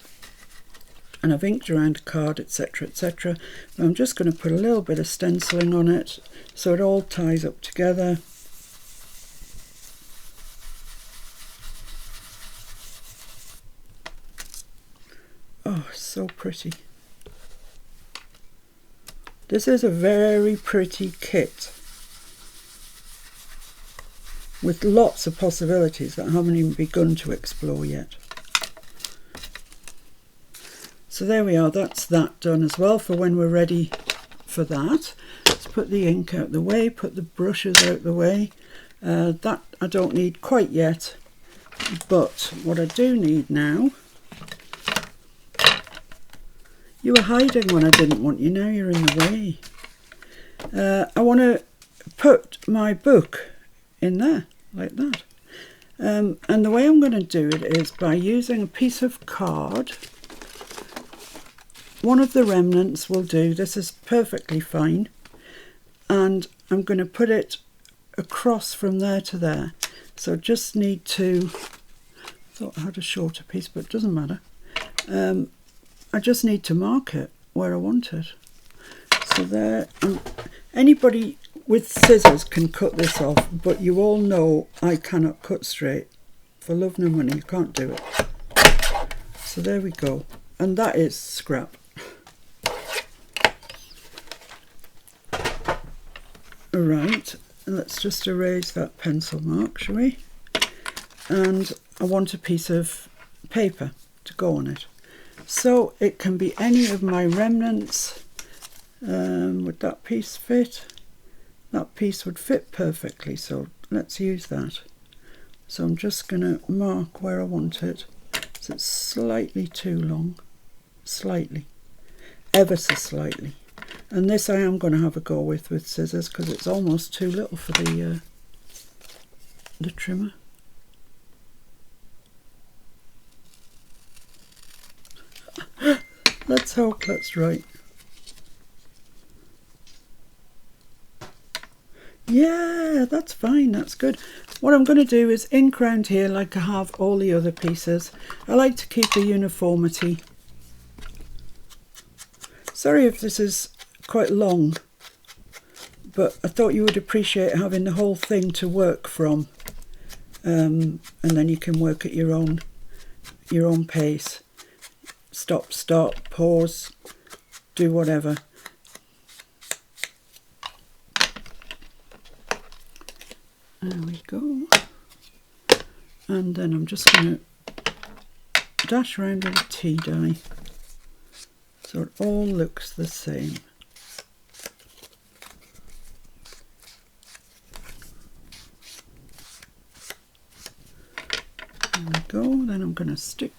and I've inked around the card, etc, etc. I'm just going to put a little bit of stenciling on it so it all ties up together. Oh, so pretty. This is a very pretty kit with lots of possibilities that I haven't even begun to explore yet. So there we are, that's that done as well for when we're ready for that. Let's put the ink out the way, put the brushes out the way. That I don't need quite yet, but what I do need now. You were hiding when I didn't want you, now you're in the way. I want to put my book in there, like that. And the way I'm going to do it is by using a piece of card. One of the remnants will do, this is perfectly fine. And I'm going to put it across from there to there. So just need to, I thought I had a shorter piece, but it doesn't matter. I just need to mark it where I want it. So there, anybody with scissors can cut this off, but you all know I cannot cut straight. For love nor money, you can't do it. So there we go. And that is scrap. Right, let's just erase that pencil mark, shall we? And I want a piece of paper to go on it. So it can be any of my remnants. Would that piece fit? That piece would fit perfectly, so let's use that. So I'm just going to mark where I want it. So it's slightly too long. Slightly. Ever so slightly. And this I am going to have a go with scissors because it's almost too little for the trimmer. Let's hope that's right. Yeah, that's fine, that's good. What I'm going to do is ink round here like I have all the other pieces. I like to keep a uniformity. Sorry if this is quite long, but I thought you would appreciate having the whole thing to work from, and then you can work at your own pace. Stop, start, pause, do whatever. There we go. And then I'm just going to dash around with a tea dye so it all looks the same. There we go. Then I'm going to stick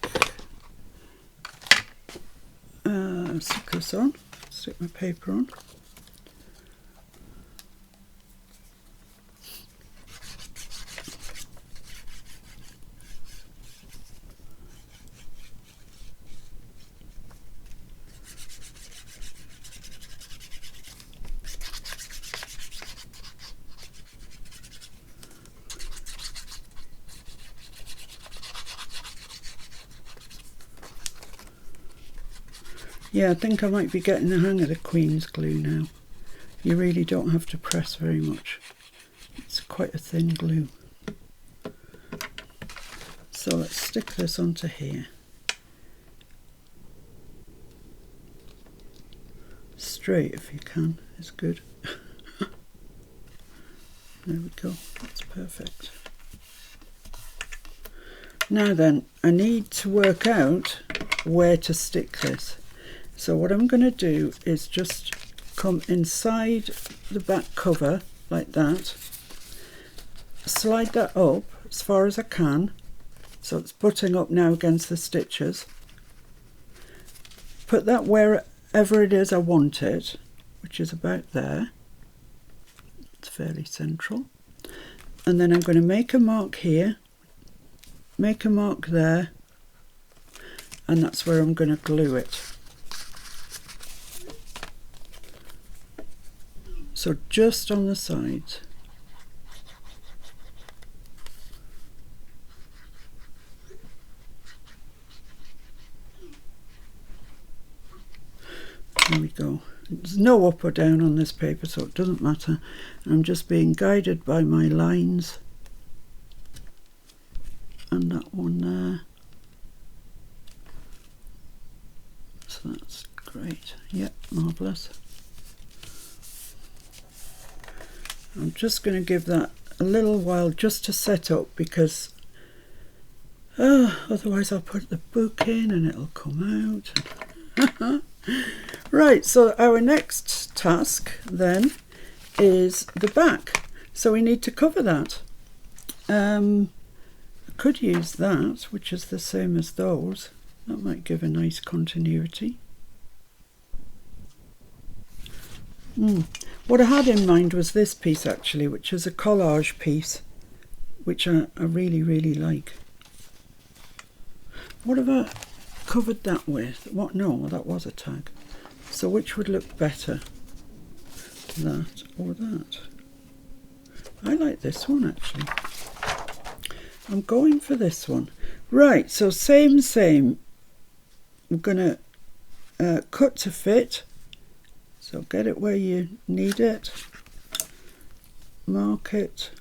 this on, stick my paper on. Yeah, I think I might be getting the hang of the Queen's glue now. You really don't have to press very much. It's quite a thin glue. So let's stick this onto here. Straight if you can, is good. There we go, that's perfect. Now then, I need to work out where to stick this. So what I'm going to do is just come inside the back cover like that, slide that up as far as I can, so it's butting up now against the stitches, put that wherever it is I want it, which is about there, it's fairly central, and then I'm going to make a mark here, make a mark there, and that's where I'm going to glue it. So just on the sides. There we go. There's no up or down on this paper, so it doesn't matter. I'm just being guided by my lines. And that one there. So that's great. Yep, marvellous. I'm just going to give that a little while just to set up because otherwise I'll put the book in and it'll come out. Right, so our next task then is the back. So we need to cover that. I could use that, which is the same as those. That might give a nice continuity. What I had in mind was this piece actually, which is a collage piece, which I really, really like. What have I covered that with? What? No, that was a tag. So which would look better? That or that? I like this one actually. I'm going for this one. Right, so same. I'm going to cut to fit. So get it where you need it. Mark it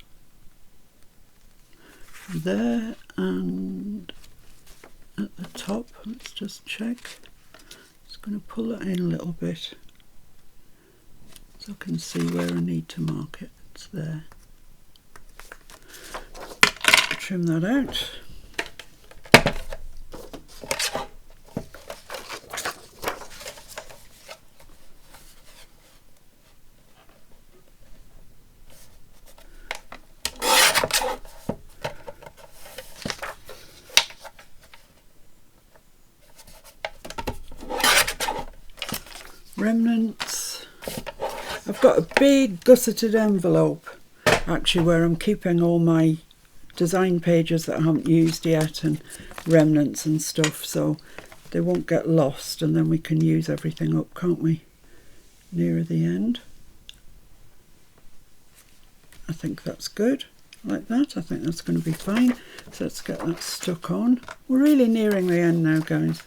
there and at the top. Let's just check. Just going to pull that in a little bit so I can see where I need to mark it. It's there. Trim that out. Remnants. I've got a big gusseted envelope actually where I'm keeping all my design pages that I haven't used yet and remnants and stuff, so they won't get lost, and then we can use everything up, can't we, nearer the end. I think that's good like that. I think that's going to be fine. So let's get that stuck on. We're really nearing the end now, guys.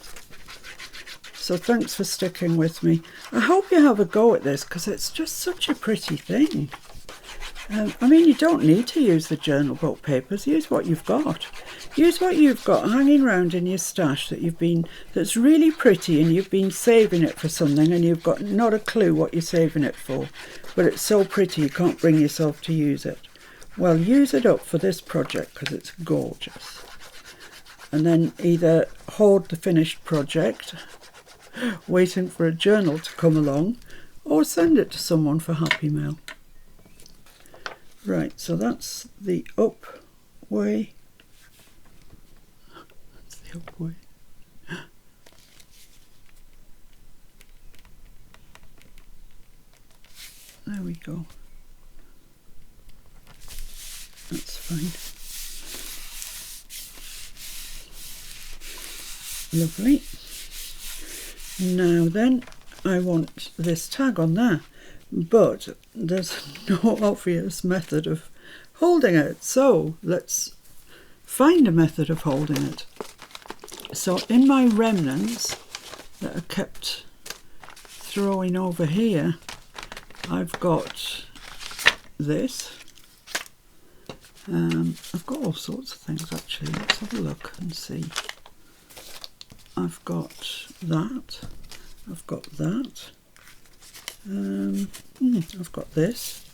So thanks for sticking with me. I hope you have a go at this because it's just such a pretty thing. I mean, you don't need to use the journal book papers. Use what you've got. Use what you've got hanging around in your stash that's really pretty, and you've been saving it for something and you've got not a clue what you're saving it for. But it's so pretty you can't bring yourself to use it. Well, use it up for this project because it's gorgeous. And then either hoard the finished project waiting for a journal to come along, or send it to someone for Happy Mail. Right, so that's the up way. That's the up way. There we go. That's fine. Lovely. Now then, I want this tag on there, but there's no obvious method of holding it, so let's find a method of holding it. So in my remnants that I kept throwing over here, I've got this. I've got all sorts of things actually. Let's have a look and see. I've got that. I've got that. I've got this.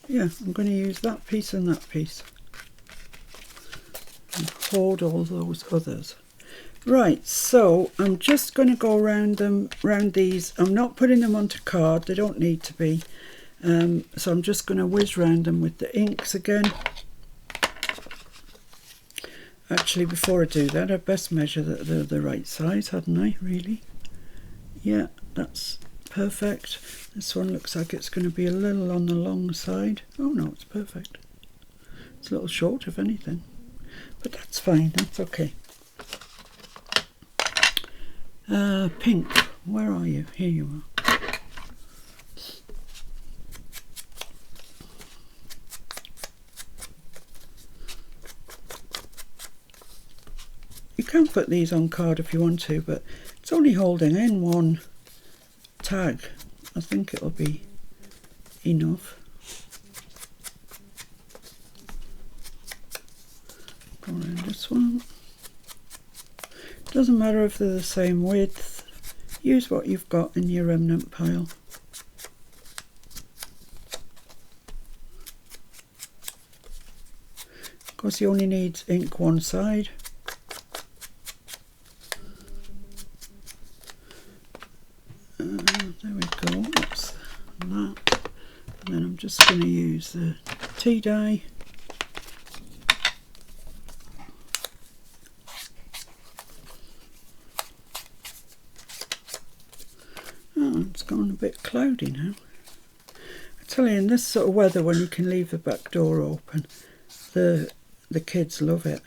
Yeah, I'm going to use that piece and that piece. And hoard all those others. Right, so I'm just going to go around these. I'm not putting them onto card. They don't need to be. So I'm just going to whiz round them with the inks again. Actually, before I do that, I'd best measure that they're the right size, hadn't I, really? Yeah, that's perfect. This one looks like it's going to be a little on the long side. Oh no, it's perfect. It's a little short, if anything. But that's fine, that's okay. Pink, where are you? Here you are. You can put these on card if you want to, but it's only holding in one tag. I think it'll be enough. Go around this one. Doesn't matter if they're the same width. Use what you've got in your remnant pile. Of course, you only need ink one side. There we go, that's that. And then I'm just going to use the tea dye. Oh, it's gone a bit cloudy now. I tell you, in this sort of weather when you can leave the back door open, the kids love it.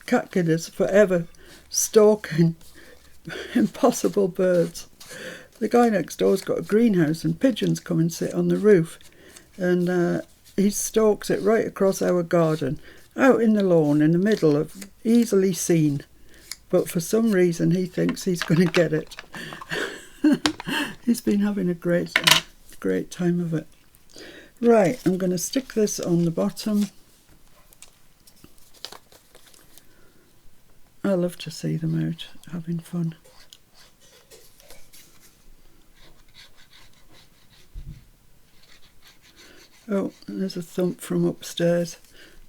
Catkin is forever stalking impossible birds. The guy next door's got a greenhouse and pigeons come and sit on the roof, and he stalks it right across our garden, out in the lawn, in the middle of, easily seen. But for some reason he thinks he's going to get it. He's been having a great time of it. Right, I'm going to stick this on the bottom. I love to see them out having fun. Oh, and there's a thump from upstairs.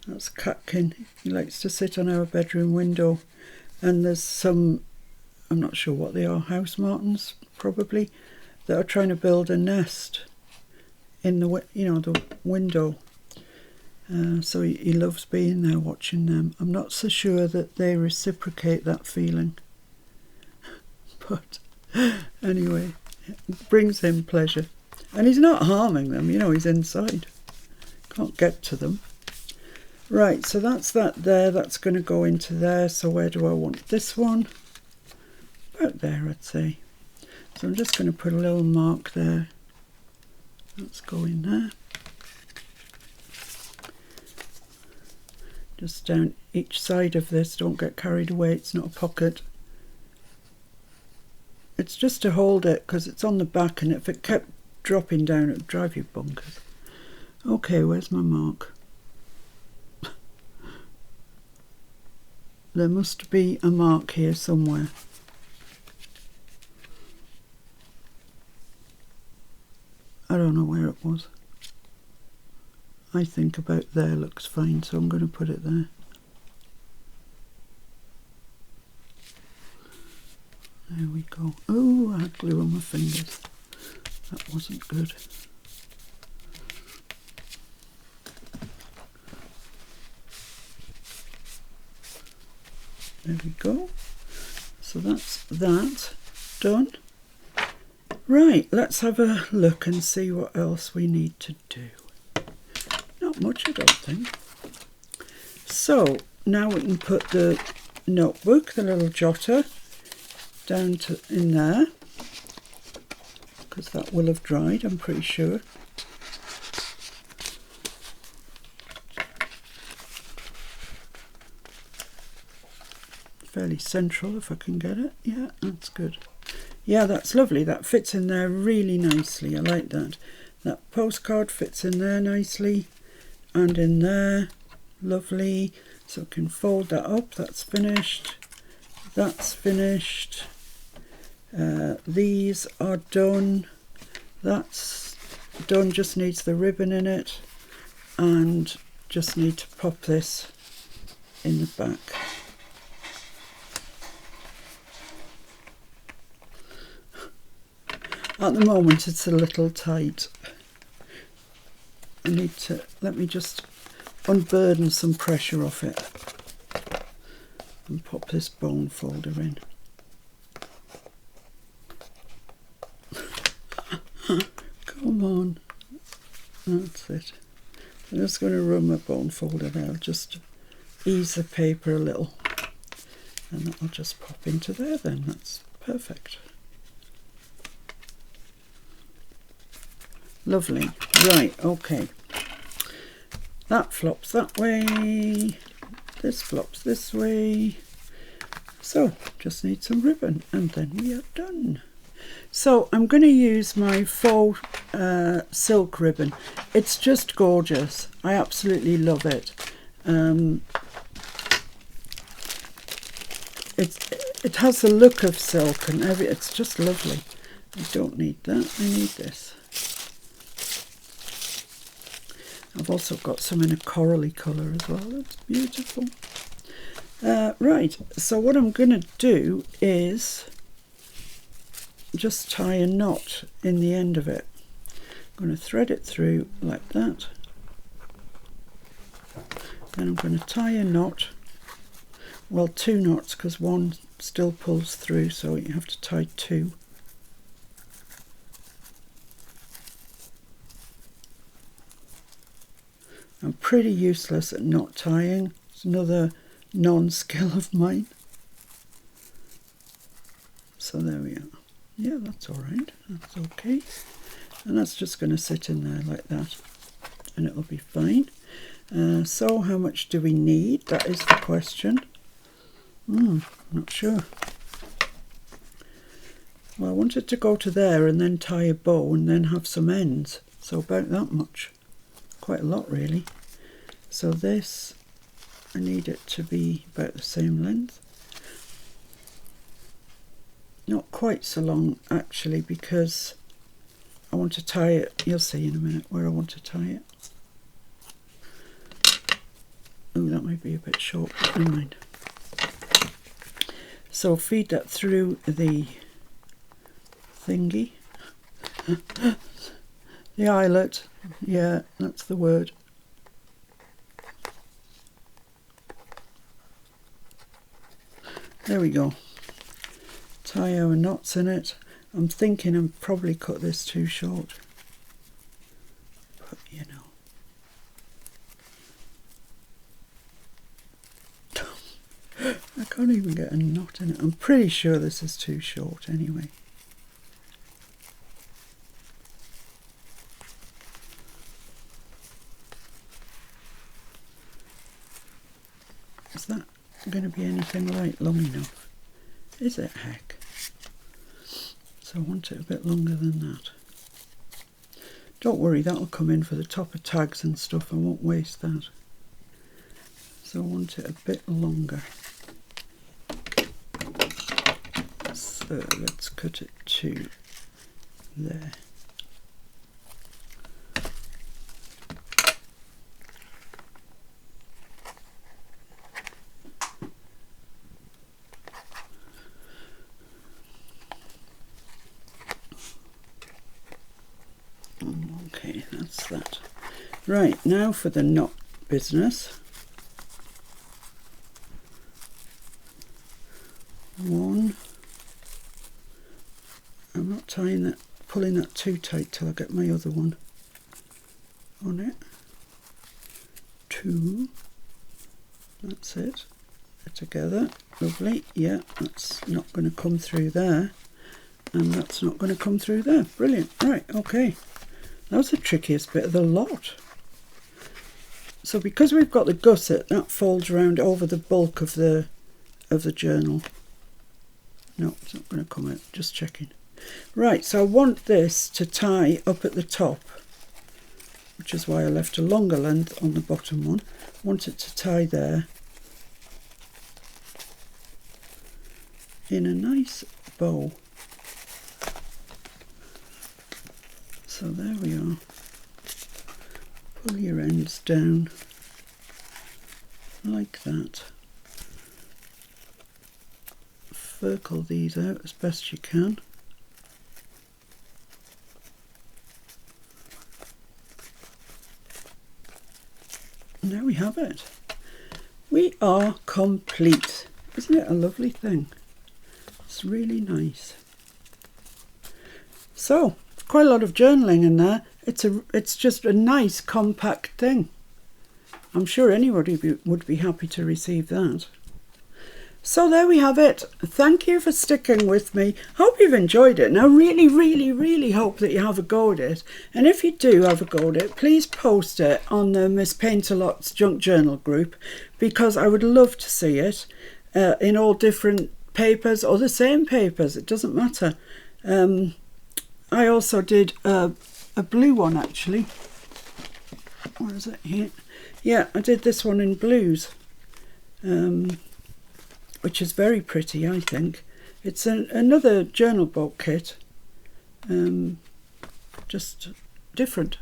That's Catkin. He likes to sit on our bedroom window. And there's some, I'm not sure what they are, house martins probably, that are trying to build a nest in the the window. So he loves being there watching them. I'm not so sure that they reciprocate that feeling. But anyway, it brings him pleasure. And he's not harming them, he's inside. Can't get to them. Right, so that's that there. That's going to go into there. So where do I want this one? About there, I'd say. So I'm just going to put a little mark there. That's going there. Just down each side of this. Don't get carried away. It's not a pocket. It's just to hold it because it's on the back, and if it kept dropping down, it would drive you bonkers. Okay, where's my mark? There must be a mark here somewhere. I don't know where it was. I think about there looks fine, so I'm going to put it there. There we go. Oh, I had glue on my fingers. That wasn't good. There we go. So that's that done. Right, let's have a look and see what else we need to do. Not much, I don't think. So now we can put the notebook, the little jotter, down in there, because that will have dried, I'm pretty sure. Fairly central if I can get it. Yeah, that's good. Yeah, that's lovely. That fits in there really nicely. I like that. That postcard fits in there nicely and in there. Lovely. So I can fold that up. That's finished. That's finished. These are done. That's done. Just needs the ribbon in it. And just need to pop this in the back. At the moment it's a little tight. I need to, let me just unburden some pressure off it and pop this bone folder in. Come on, that's it. I'm just going to run my bone folder there, just ease the paper a little, and that'll just pop into there then. That's perfect. Lovely. Right, okay. That flops that way. This flops this way. So, just need some ribbon and then we are done. So, I'm going to use my faux silk ribbon. It's just gorgeous. I absolutely love it. It has the look of silk and it's just lovely. I don't need that. I need this. I've also got some in a corally colour as well. It's beautiful. Right, so what I'm going to do is just tie a knot in the end of it. I'm going to thread it through like that. Then I'm going to tie a knot. Well, two knots because one still pulls through, so you have to tie two. I'm pretty useless at knot tying. It's another non-skill of mine. So there we are. Yeah, that's all right. That's okay. And that's just going to sit in there like that and it'll be fine. So how much do we need? That is the question. Not sure. Well, I wanted to go to there and then tie a bow and then have some ends. So about that much. Quite a lot really. So this, I need it to be about the same length. Not quite so long actually, because I want to tie it. You'll see in a minute where I want to tie it. Oh, that might be a bit short, but never mind. So feed that through the thingy. The eyelet, yeah, that's the word. There we go. Tie our knots in it. I'm thinking I'll probably cut this too short. But you know. I can't even get a knot in it. I'm pretty sure this is too short anyway. Is that going to be anything like long enough? Is it, heck? So I want it a bit longer than that. Don't worry, that'll come in for the top of tags and stuff. I won't waste that. So I want it a bit longer. So let's cut it to there. Okay, that's that. Right, now for the knot business. One. I'm not tying that, pulling that too tight till I get my other one on it. Two. That's it. They're together. Lovely. Yeah, that's not going to come through there. And that's not going to come through there. Brilliant. Right, okay. That was the trickiest bit of the lot. So because we've got the gusset, that folds around over the bulk of the journal. No, it's not going to come out. Just checking. Right, so I want this to tie up at the top, which is why I left a longer length on the bottom one. I want it to tie there in a nice bow. So there we are. Pull your ends down like that. Circle these out as best you can. And there we have it. We are complete. Isn't it a lovely thing? It's really nice. So, quite a lot of journaling in there. It's just a nice compact thing. I'm sure anybody would be happy to receive that. So there we have it. Thank you for sticking with me. Hope you've enjoyed it. And I really, really, really hope that you have a go at it. And if you do have a go at it, please post it on the Miss Paint-A-Lot's Junk Journal group, because I would love to see it in all different papers or the same papers. It doesn't matter. I also did a blue one actually. Where is it here? Yeah, I did this one in blues. Which is very pretty, I think. It's another journal book kit, just different.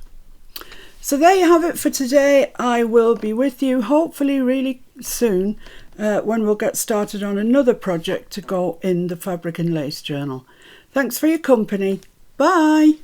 So there you have it for today. I will be with you hopefully really soon when we'll get started on another project to go in the Fabric and Lace journal. Thanks for your company. Bye.